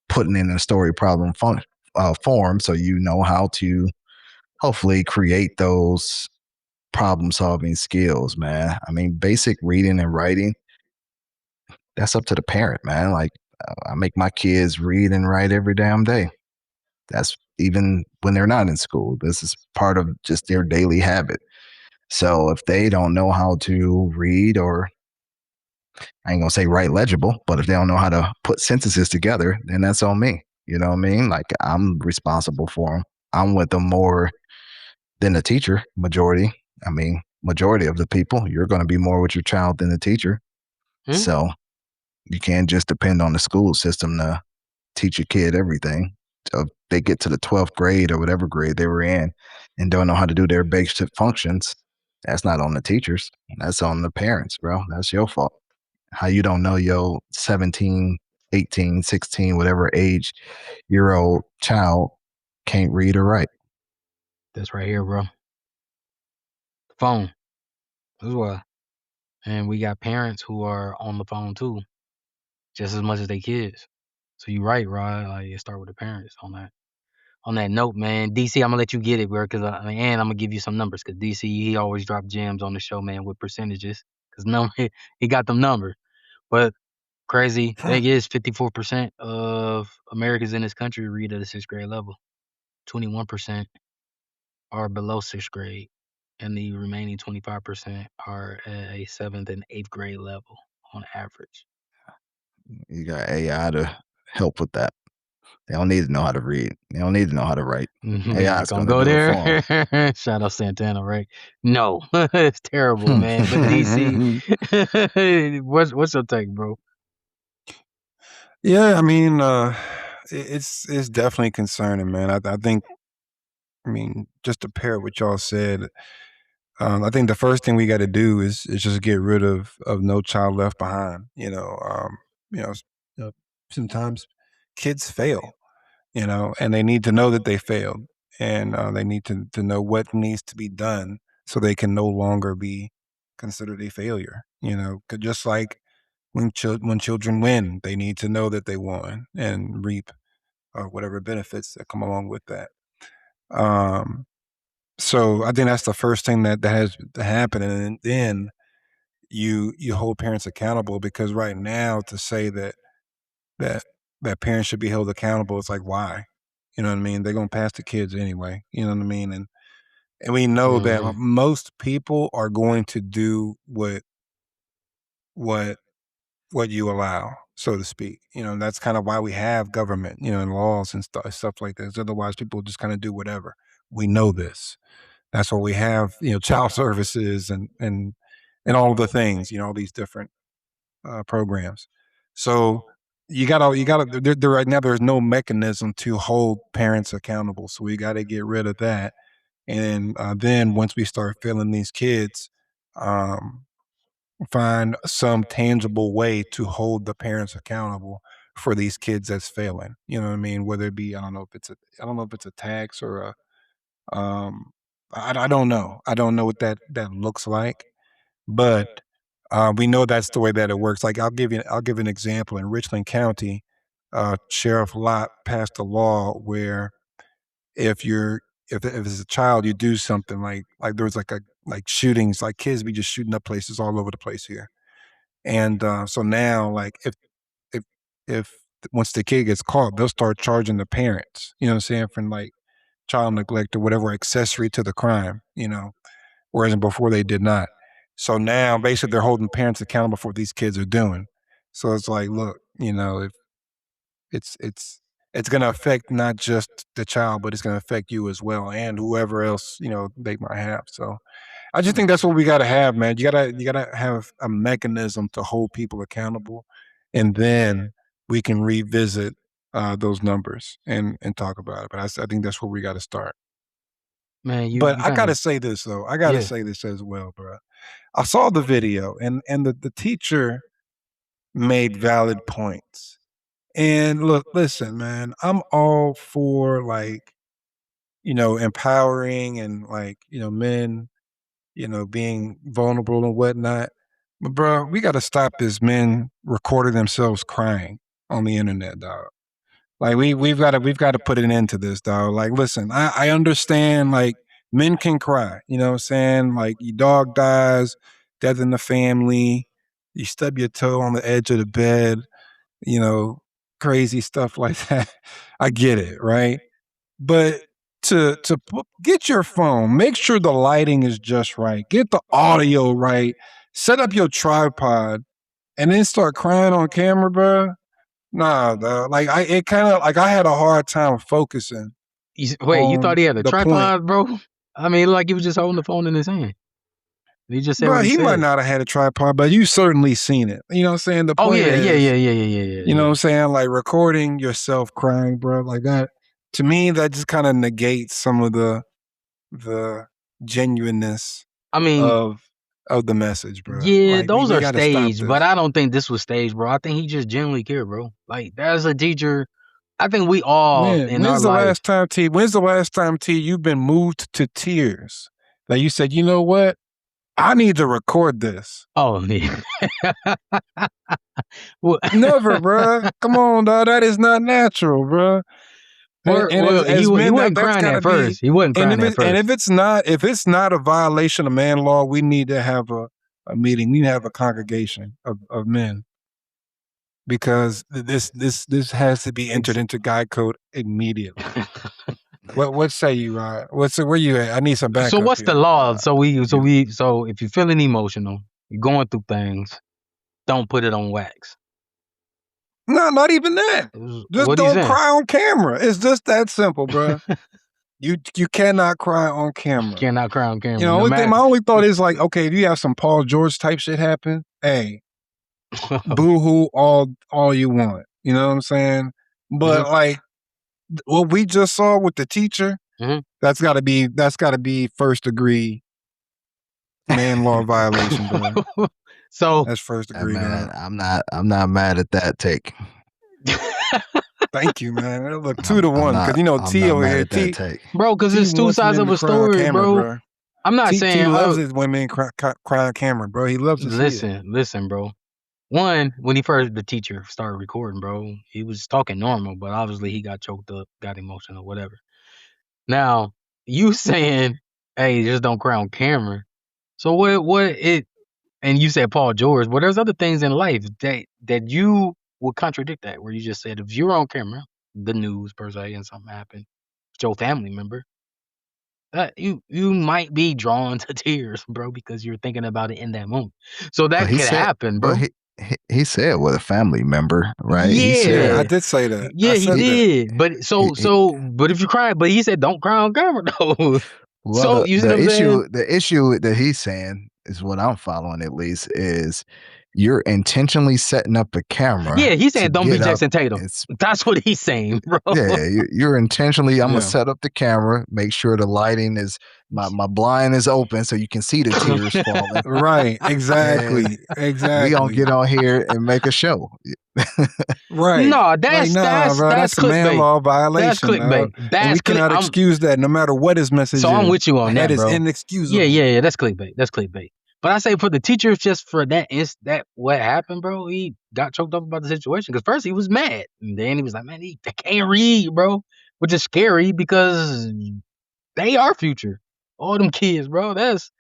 putting in a story problem form so you know how to hopefully create those problem solving skills, man. I mean, basic reading and writing that's up to the parent, man. Like I make my kids read and write every damn day. That's even when they're not in school. This is part of just their daily habit. So if they don't know how to read, or I ain't gonna say write legible, but if they don't know how to put sentences together, then that's on me. You know what I mean? Like I'm responsible for them. I'm with them more than the teacher. Majority of the people, you're going to be more with your child than the teacher. So you can't just depend on the school system to teach your kid everything. So if they get to the 12th grade or whatever grade they were in and don't know how to do their basic functions, that's not on the teachers. That's on the parents, bro. That's your fault. How you don't know your 17, 18, 16, whatever year old child can't read or write. That's right here, bro. Phone. That's why. And we got parents who are on the phone too, just as much as they kids. So you right, Rod. Like you start with the parents on that. On that note, man, DC, I'm gonna let you get it, bro, because and I'm gonna give you some numbers, because DC he always drop gems on the show, man, with percentages, because he got them numbers. But crazy thing is, 54% of Americans in this country read at a 6th grade level. 21% are below 6th grade, and the remaining 25% are at a 7th and 8th grade level on average. You got AI to help with that. They don't need to know how to read. They don't need to know how to write. AI is Gonna going to go do it for there. Shout out Santana, right? No, it's terrible, man. But DC, what's your take, bro? Yeah, I mean, it's definitely concerning, man. I think, I mean, just to pair what y'all said, I think the first thing we got to do is just get rid of No Child Left Behind. You know, s- sometimes kids fail, and they need to know that they failed, and they need to know what needs to be done so they can no longer be considered a failure. 'Cause just like when children win, they need to know that they won and reap whatever benefits that come along with that. Um, so I think that's the first thing that has to happen, and then you hold parents accountable, because right now to say that that parents should be held accountable, it's like, why? You know what I mean? They're gonna pass the kids anyway. You know what I mean? And we know that Mhm. most people are going to do what what you allow, so to speak. And that's kind of why we have government, and laws and stuff like this. Otherwise, people just kind of do whatever. We know this. That's why we have, child services and all the things, all these different programs. So you gotta. Right now, there's no mechanism to hold parents accountable. So we got to get rid of that. And then once we start failing these kids, um, find some tangible way to hold the parents accountable for these kids that's failing. You know what I mean? Whether it be, I don't know if it's a tax or um, I don't know. I don't know what that looks like, but we know that's the way that it works. Like I'll give an example. In Richland County, Sheriff Lott passed a law where if you're if as a child you do something like there was like shootings, like kids be just shooting up places all over the place here. And so now, like, if if once the kid gets caught, they'll start charging the parents. You know what I'm saying, for like child neglect or whatever accessory to the crime. Whereas before they did not. So now, basically, they're holding parents accountable for what these kids are doing. So it's like, look, if it's going to affect not just the child, but it's going to affect you as well, and whoever else they might have. So I just think that's what we gotta have, man. You gotta have a mechanism to hold people accountable, and then we can revisit those numbers and talk about it. But I think that's where we got to start. Man, you But you I kind gotta of say this though. I gotta yeah. say this as well, bro. I saw the video, and the teacher made valid points. And look, listen, man, I'm all for, like, empowering and, like, men being vulnerable and whatnot. But bro, we got to stop this men recording themselves crying on the internet, dog. Like we've got to put an end to this, dog. Like, listen, I understand, like, men can cry, you know what I'm saying? Like, your dog dies, death in the family, you stub your toe on the edge of the bed, you know, crazy stuff like that. I get it, right? But get your phone, make sure the lighting is just right, get the audio right, set up your tripod, and then start crying on camera, bro. Nah, dog. Like it kind of like I had a hard time focusing Wait, you thought on he had a the point. tripod, bro? I mean, like he was just holding the phone in his hand. He just said Bro, what he he might said. not have had a tripod, but you certainly seen it. You know what I'm saying? The Oh point yeah, yeah, is, yeah, yeah, yeah, yeah. you know what I'm saying? Like recording yourself crying, bro, like that. To me, that just kind of negates some of the genuineness I mean, of the message, bro. yeah, Like those we are got to stop staged, but this. I don't think this was staged, bro. I think he just genuinely cared, bro. Like as a teacher, I think we all in our When's the life. last time, T? When's the last time, T, you've been moved to tears? That you said, you know what? I need to record this. Oh yeah. Well, Never, bro. Come on, dog. That is not natural, bro. well, he men, wasn't that's crying gotta at first. be. He wasn't And crying at first. if it's not a violation of man law, we need to have a meeting. We need to have a congregation of men, because this has to be entered into guide code immediately. What say you, Rod? Where you at? I need some backup. So what's here. the law? So if you're feeling emotional, you're going through things, don't put it on wax. No, not even that. Just What are you don't saying? cry on camera. It's just that simple, bro. You cannot cry on camera. Cannot cry on camera. You know, my only thought is like, okay, if you have some Paul George type shit happen, hey, boo-hoo all you want. You know what I'm saying? But like what we just saw with the teacher, that's gotta be first degree man law violation, bro. So that's first degree. Man, I'm not mad at that take. Thank you, man. Look, 2-1, because you know T over here, T, bro, because it's two sides of a story, camera, bro. I'm not saying T loves his women cry on camera, bro. He loves to see it. Listen, bro. One, when the teacher started recording, bro, he was talking normal, but obviously he got choked up, got emotional, whatever. Now, you saying, hey, just don't cry on camera. So and you said Paul George, but there's other things in life that you would contradict that, where you just said if you're on camera, the news per se, and something happened with your family member, that you might be drawn to tears, bro, because you're thinking about it in that moment. So that could happen, bro. He said with a family member, right? Yeah, I did say that. Yeah, he did. But but if you cry, but he said don't cry on camera though. Well, so you see what I'm saying? The issue that he's saying is what I'm following, at least, is you're intentionally setting up a camera. Yeah, he's saying don't be Jackson Tatum. That's what he's saying, bro. Yeah, you're intentionally. I'm gonna set up the camera, make sure the lighting is my blind is open so you can see the tears falling. Right, exactly. We gonna get on here and make a show. Right. No, that's a man law violation. That's clickbait. And we cannot excuse that no matter what his message is. So I'm with you on that, bro. That is inexcusable. Yeah, that's clickbait. That's clickbait. But I say for the teachers, just for that what happened, bro, he got choked up about the situation. Because first he was mad. And then he was like, man, they can't read, bro. Which is scary because they are future. All them kids, bro. That's,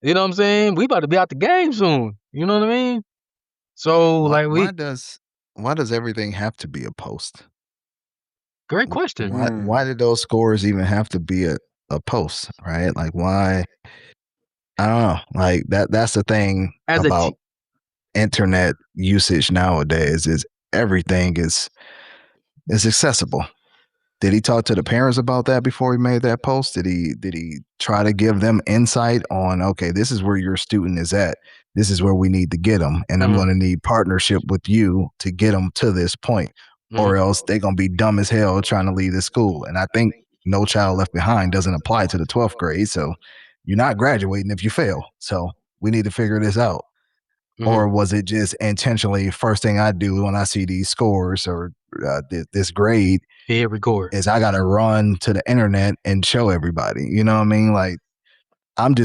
you know what I'm saying? We about to be out the game soon. You know what I mean? So why does everything have to be a post? Great question. Why did those scores even have to be a post, right? Like why? I don't know. Like that's the thing about internet usage nowadays is everything is accessible. Did he talk to the parents about that before he made that post? Did he try to give them insight on, okay, this is where your student is at. This is where we need to get them. And I'm going to need partnership with you to get them to this point, or else they're going to be dumb as hell trying to leave the school. And I think No Child Left Behind doesn't apply to the 12th grade. So you're not graduating if you fail. So we need to figure this out. Or was it just intentionally, first thing I do when I see these scores or this grade is I got to run to the internet and show everybody, you know what I mean? Like I'm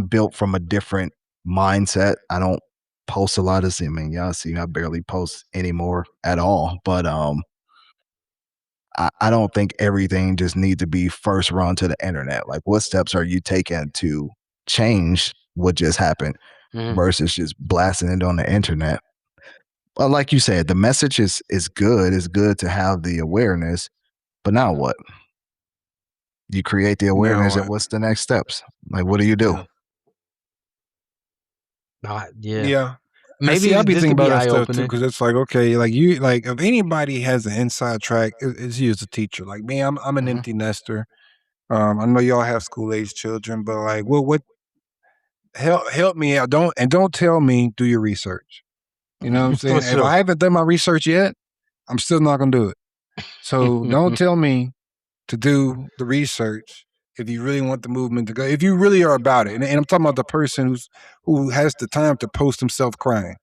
built from a different mindset. I don't post a lot of, I mean, y'all see, I barely post anymore at all, but I don't think everything just needs to be first run to the internet. Like what steps are you taking to change what just happened? versus just blasting it on the internet. But like you said, the message is good. It's good to have the awareness, but now what? You create the awareness, and what's the next steps? Like, what do you do? Yeah. Maybe I be this thinking could be about that stuff too, eye-opening. because it's like, okay, like if anybody has an inside track, it's you as a teacher. Like me, I'm an empty nester. I know y'all have school age children, but like, what help me out? Don't tell me do your research. You know what I'm saying? For If sure. I haven't done my research yet, I'm still not gonna do it. So don't tell me to do the research if you really want the movement to go. If you really are about it, and I'm talking about the person who has the time to post himself crying.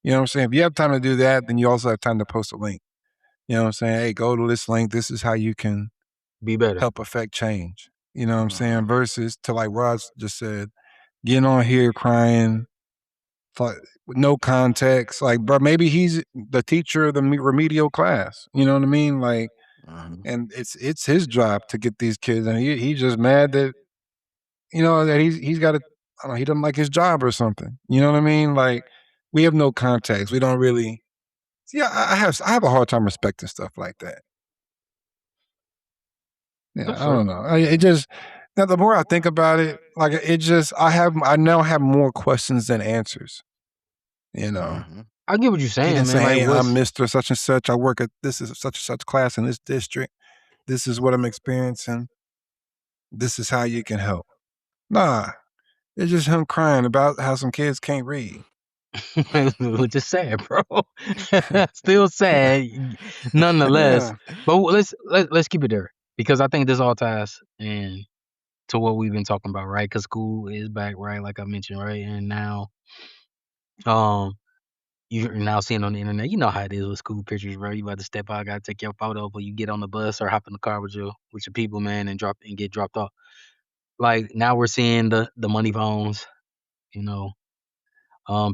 You know what I'm saying? If you have time to do that, then you also have time to post a link. You know what I'm saying? Hey, go to this link. This is how you can Be better. help affect change. You know what I'm saying? Versus to like Ross just said, getting on here crying with no context. Like, bro, maybe he's the teacher of the remedial class. You know what I mean? Like, and it's his job to get these kids, and he's just mad that that he's got to. I don't know, he doesn't like his job or something. You know what I mean? Like, we have no context. We don't really. Yeah, I have a hard time respecting stuff like that. Yeah, I don't know. It just now the more I think about it, like it just I now have more questions than answers. You know. I get what you're saying, He didn't man. say, Like, "Hey, I'm Mr. Such and Such. I work at this is such and such class in this district. This is what I'm experiencing. This is how you can help." Nah, it's just him crying about how some kids can't read. which is sad, bro. Still sad, nonetheless. Yeah. But let's keep it there, because I think this all ties in to what we've been talking about, right? Because school is back, right? Like I mentioned, right? And now, you're now seeing on the internet, you know how it is with school pictures, bro. You about to step out, gotta take your photo, but you get on the bus or hop in the car with your people, man, and get dropped off. Like now we're seeing the money phones, you know.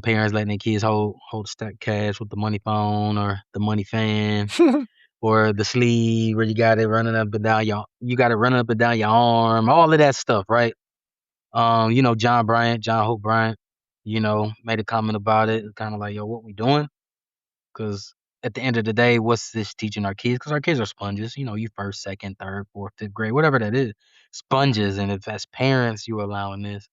Parents letting their kids hold stack cash with the money phone or the money fan or the sleeve where you got it running up and down your arm, all of that stuff, right? John Hope Bryant, made a comment about it, kind of like, yo, what we doing? Because at the end of the day, what's this teaching our kids? Because our kids are sponges, you first, second, third, fourth, fifth grade, whatever that is, sponges. And if as parents you allowing this,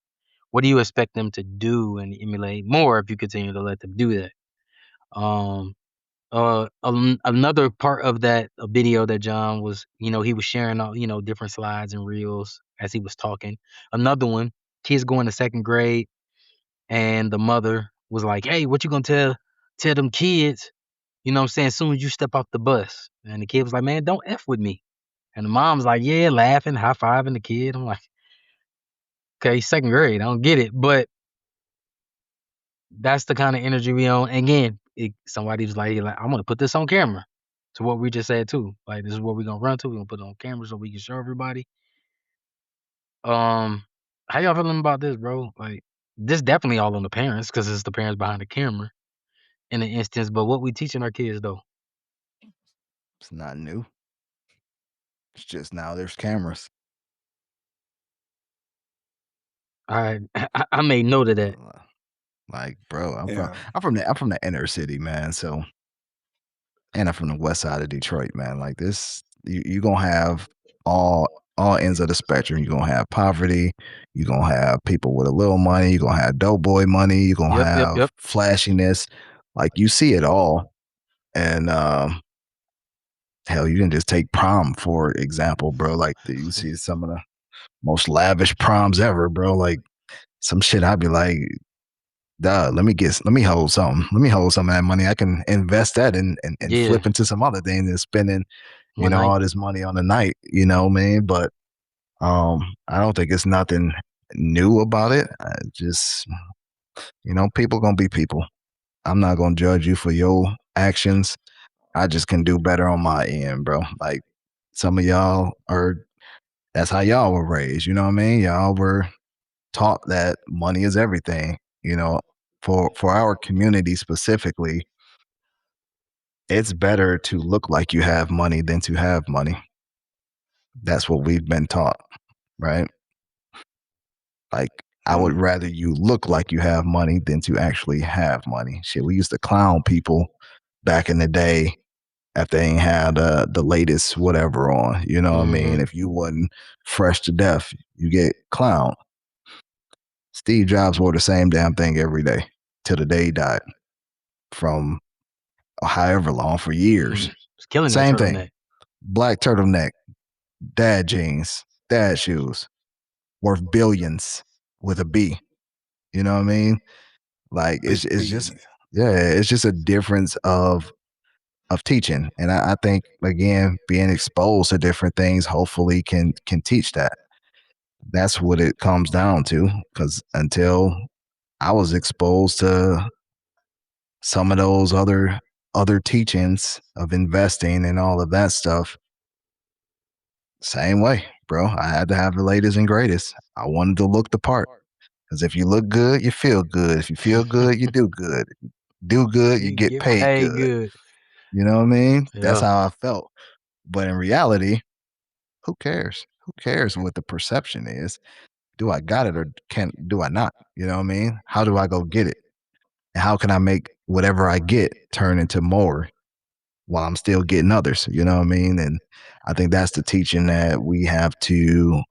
what do you expect them to do and emulate more if you continue to let them do that? Another part of that video that John was, he was sharing all, different slides and reels as he was talking. Another one, kids going to second grade, and the mother was like, "Hey, what you gonna tell them kids? You know what I'm saying? As soon as you step off the bus." And the kid was like, "Man, don't F with me." And the mom's like, yeah, laughing, high fiving the kid. I'm like, okay, second grade, I don't get it, but that's the kind of energy we on. Again, somebody was like, I'm gonna put this on camera. To what we just said too. Like, this is what we're gonna run to. We're gonna put it on camera so we can show everybody. How y'all feeling about this, bro? Like, this definitely all on the parents, because it's the parents behind the camera in the instance. But what we teaching our kids though? It's not new. It's just now there's cameras. I made note of that. Like, bro, I'm from the inner city, man. So, and I'm from the west side of Detroit, man. Like this, you gonna have all ends of the spectrum. You're gonna have poverty. You're gonna have people with a little money. You're gonna have dope boy money. You're gonna have flashiness. Like, you see it all. And hell, you can just take prom for example, bro. Like, you see some of the most lavish proms ever, bro. Like, some shit I'd be like, duh, let me hold something. Let me hold some of that money. I can invest that and flip into some other things and spending, all this money on the night, man. But I don't think it's nothing new about it. I just, people gonna be people. I'm not gonna judge you for your actions. I just can do better on my end, bro. Like, some of y'all that's how y'all were raised. You know what I mean? Y'all were taught that money is everything. For our community specifically, it's better to look like you have money than to have money. That's what we've been taught, right? Like, I would rather you look like you have money than to actually have money. Shit, we used to clown people back in the day if they ain't had the latest whatever on. You know what I mean? If you wasn't fresh to death, you get clowned. Steve Jobs wore the same damn thing every day till the day he died. From however long, for years. It's killing that Same thing. turtleneck. Black turtleneck, dad jeans, dad shoes, worth billions with a B. You know what I mean? Like it's just it's just a difference of teaching. And I think again, being exposed to different things hopefully can teach that. That's what it comes down to. Because until I was exposed to some of those other teachings of investing and all of that stuff, same way, bro. I had to have the latest and greatest. I wanted to look the part. Because if you look good, you feel good. If you feel good, you do good. Do good, you get paid good. You know what I mean? Yeah. That's how I felt. But in reality, who cares? Who cares what the perception is? Do I got it or do I not? You know what I mean? How do I go get it? And how can I make whatever I get turn into more while I'm still getting others? You know what I mean? And I think that's the teaching that we have to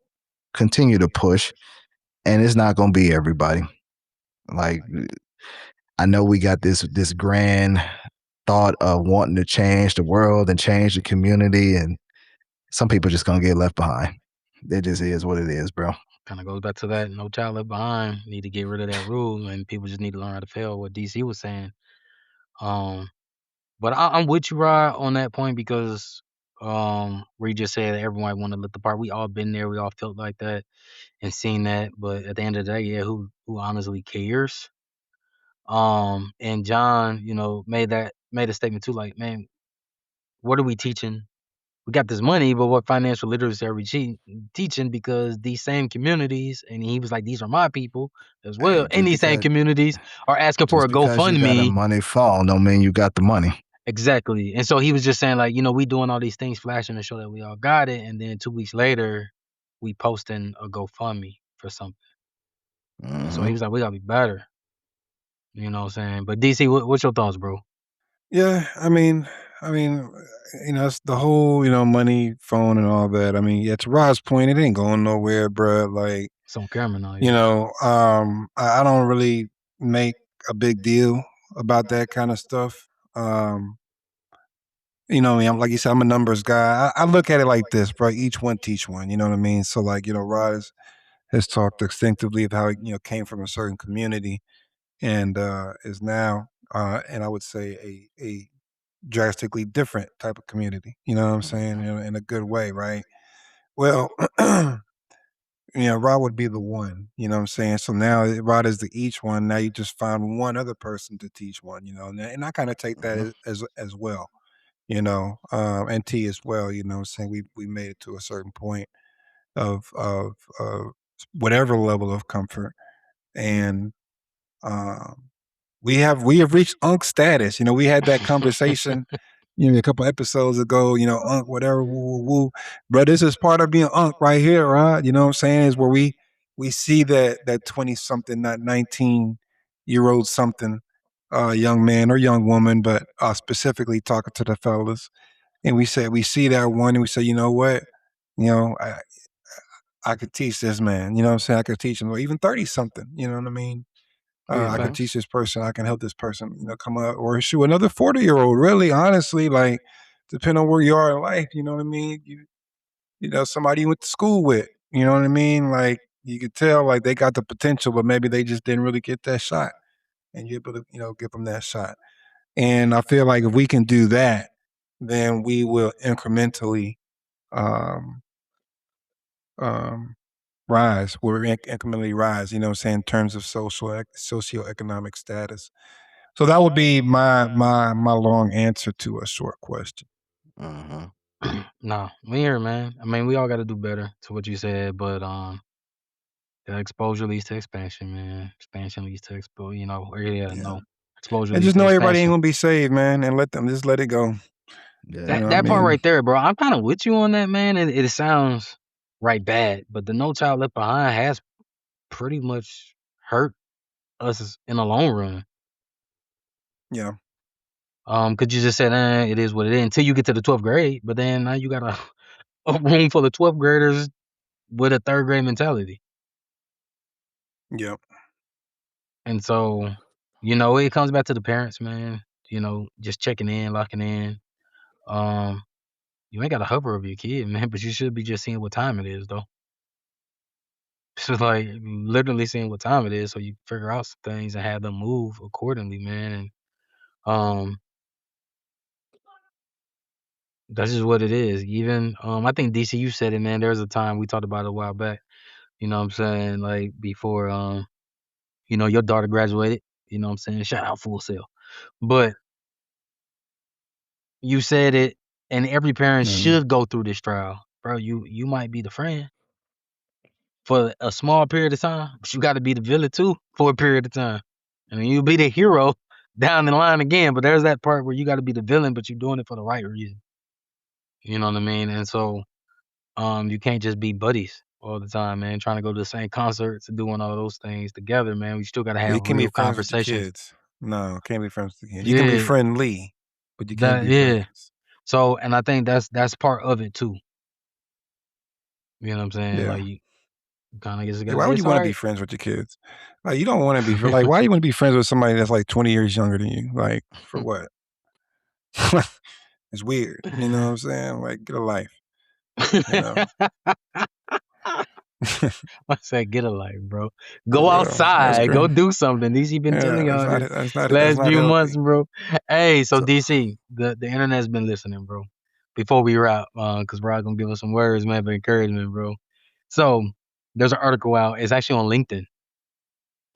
continue to push. And it's not going to be everybody. Like, I know we got this grand thought of wanting to change the world and change the community, and some people just gonna get left behind. It just is what it is, bro. Kind of goes back to that no child left behind. Need to get rid of that rule, and people just need to learn how to fail. What DC was saying. But I'm with you, Rod, on that point because where you just said everyone want to look the part. We all been there. We all felt like that and seen that. But at the end of the day, yeah, who honestly cares? And John, made a statement too, like, man, what are we teaching? We got this money, but what financial literacy are we teaching? Because these same communities, and he was like, these are my people as well. And these same communities are asking for a GoFundMe. You got a money fall don't mean you got the money. Exactly. And so he was just saying, like, we doing all these things, flashing to show that we all got it. And then 2 weeks later, we posting a GoFundMe for something. So he was like, we gotta be better. You know what I'm saying? But DC, what's your thoughts, bro? Yeah, I mean, it's the whole, money, phone, and all that. I mean, yeah, to Rod's point, it ain't going nowhere, bro. Like, it's on camera now. I don't really make a big deal about that kind of stuff. I'm like you said, I'm a numbers guy. I look at it like this, bro. Each one teach one. You know what I mean? So, like, Rod has talked extensively of how he, came from a certain community and is now, and I would say a drastically different type of community. You know what I'm saying? In a good way, right? Well, Rod would be the one. You know what I'm saying? So now Rod is the each one. Now you just find one other person to teach one. And I kind of take that as well. And T as well. You know what I'm saying? We made it to a certain point of whatever level of comfort, and we have reached Unc status. We had that conversation, a couple episodes ago. Unc, whatever, woo, woo, woo. But this is part of being Unc right here, right? You know what I'm saying? Is where we see that 20-something, not 19-year-old something, young man or young woman, but specifically talking to the fellas. And we see that one, and we say, you know what, I could teach this man. You know what I'm saying? I could teach him, or even 30-something. You know what I mean? I can teach this person. I can help this person, come up, or shoot another 40-year-old. Really, honestly, like, depending on where you are in life, you know what I mean. Somebody you went to school with. You know what I mean? Like, you could tell, like, they got the potential, but maybe they just didn't really get that shot, and you're able to, give them that shot. And I feel like if we can do that, then we will incrementally rise. We're incrementally rise, you know what I'm saying, in terms of socioeconomic status. So that would be my long answer to a short question. No, we here, man. I mean, we all got to do better, to what you said, but that exposure leads to expansion, man. Expansion leads to exposure. No exposure. And just know everybody ain't gonna be saved, man, and let it go. Yeah. That part right there, bro. I'm kind of with you on that, man. It sounds right bad, but the No Child Left Behind has pretty much hurt us in the long run. Yeah. Cause you just said, it is what it is until you get to the 12th grade. But then now you got a room full of 12th graders with a 3rd grade mentality. Yep. And so, it comes back to the parents, man. Just checking in, locking in. You ain't got to hover over your kid, man, but you should be just seeing what time it is, though. Just like literally seeing what time it is, so you figure out some things and have them move accordingly, man. And that's just what it is. Even I think DC, you said it, man. There was a time we talked about it a while back. You know what I'm saying? Like before your daughter graduated, you know what I'm saying? Shout out Full Sail. But you said it, and every parent should go through this trial. Bro, you might be the friend for a small period of time, but you got to be the villain too for a period of time. I mean, you'll be the hero down the line again, but there's that part where you got to be the villain, but you're doing it for the right reason. You know what I mean? And so, you can't just be buddies all the time, man. Trying to go to the same concerts and doing all those things together, man. We still got to You have can be real friends with your conversations. kids. No, can't be friends with the kids. You can be Yeah, friendly, but you can't be yeah. friends. So, and I think that's part of it too. You know what I'm saying? Yeah. Like you kind of just Yeah, gotta why say would it's you want to all be right. friends with your kids? Like, you don't want to be like, why do you want to be friends with somebody that's like 20 years younger than you? Like, for what? It's weird. You know what I'm saying? Like, get a life. You know? I said, get a life, bro. For Go real. That's outside. Go great. do something. DC been telling Yeah, y'all this that's not last few months, healthy. bro. Hey, so So, DC, the internet's been listening, bro. Before we wrap, because Rod gonna give us some words, man, for encouragement, bro. So there's an article out. It's actually on LinkedIn,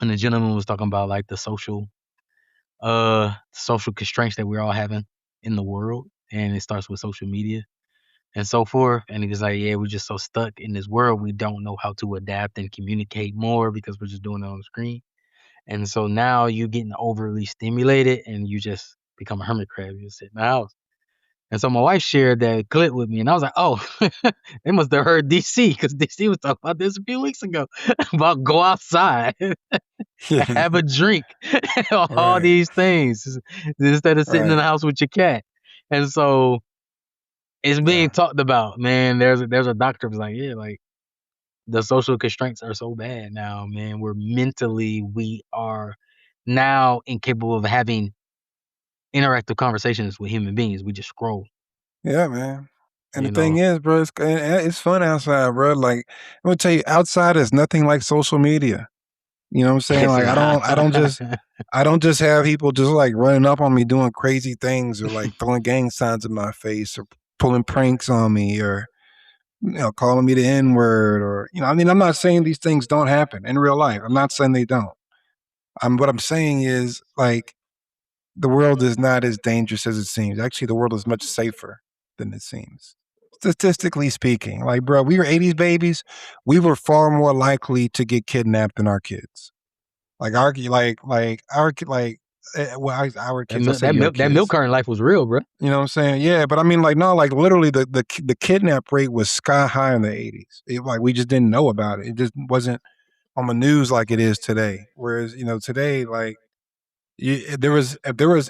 and the gentleman was talking about like the social constraints that we're all having in the world, and it starts with social media and so forth. And he was like, yeah, we're just so stuck in this world, we don't know how to adapt and communicate more because we're just doing it on the screen. And so now you're getting overly stimulated and you just become a hermit crab. You just sit in the house. And so my wife shared that clip with me, and I was like, oh, they must have heard DC, because DC was talking about this a few weeks ago about go outside, have a drink, all right. these things instead of sitting in the Right. house with your cat. And so it's being Yeah. talked about, man. There's a doctor who's like, yeah, like the social constraints are so bad now, man. We are now incapable of having interactive conversations with human beings. We just scroll, Yeah, man. And the you thing know. is, bro, it's fun outside, bro. Like, I'm gonna tell you, outside is nothing like social media. You know what I'm saying? It's Like, not. I don't just have people just like running up on me doing crazy things or like throwing gang signs in my face or pulling pranks on me or calling me the N word or I mean, I'm not saying these things don't happen in real life. I'm not saying they don't. What I'm saying is like the world is not as dangerous as it seems. Actually, the world is much safer than it seems. Statistically speaking, like, bro, we were 80s babies. We were far more likely to get kidnapped than our kids. Like our our That kids. I milk, say that your milk, that milk kids. carton life was real, bro. You know what I'm saying? Yeah, but I mean, like, no, like literally, the kidnap rate was sky high in the 80s. Like we just didn't know about it. It just wasn't on the news like it is today. Whereas today, like, if there was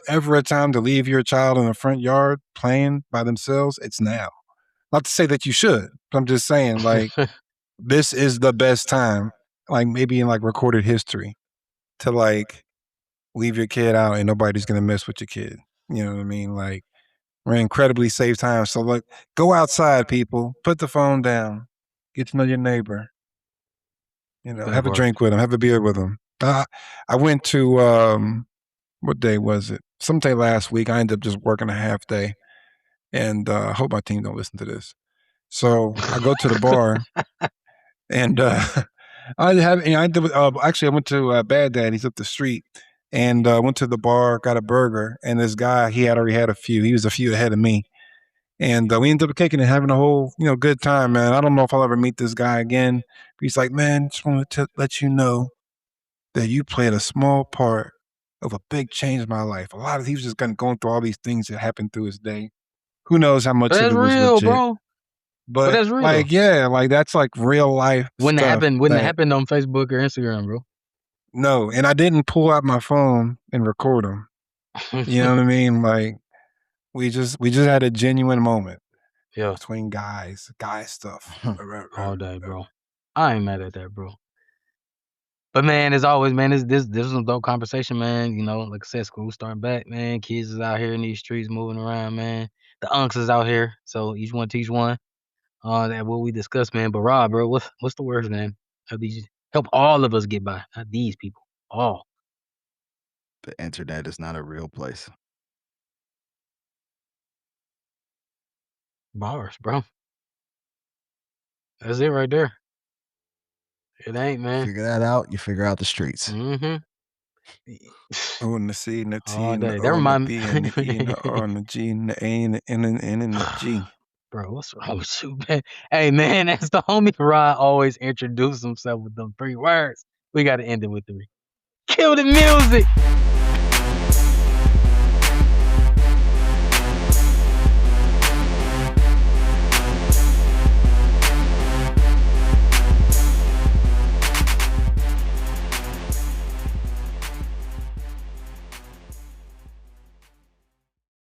ever a time to leave your child in the front yard playing by themselves, it's now. Not to say that you should, but I'm just saying, like, this is the best time, like maybe in like recorded history, to like leave your kid out and nobody's gonna mess with your kid. You know what I mean? Like, we're in incredibly safe time. So look, go outside, people. Put the phone down. Get to know your neighbor. That Have a part. drink with them. Have a beer with them. I went to what day was it? Sometime last week. I ended up just working a half day, and I hope my team don't listen to this. So I go to the bar, and actually I went to Bad Daddy's up the street, and went to the bar, got a burger, and this guy he had already had a few. He was a few ahead of me, and we ended up kicking and having a whole good time, man. I don't know if I'll ever meet this guy again. But he's like, man, just wanted to let you know that you played a small part of a big change in my life. He was just going through all these things that happened through his day. Who knows how much of That's it was real, legit? bro. But that's real like, though. yeah, like that's like real life Wouldn't stuff. happen on Facebook or Instagram, bro. No, and I didn't pull out my phone and record them. You know what I mean? Like we just had a genuine moment. Yeah. Between guy stuff. All day, bro. I ain't mad at that, bro. But man, as always, man, this was some dope conversation, man. You know, like I said, school starting back, man. Kids is out here in these streets moving around, man. The unks is out here, so each one teach one. That what we discussed, man. But Rob, bro, what's the worst, man? Help all of us get by, not these people. All. The internet is not a real place. Bars, bro. That's it right there. It ain't, man. Figure that out, you figure out the streets. Mm-hmm. O and the C and the T All and the day. O That and the remind B and the E and the R and the G and the A and the N and the N and the G. Bro, what's wrong with you, man? Hey, man, that's the homie Rod always introduce himself with them 3 words. We got to end it with 3. Kill the music.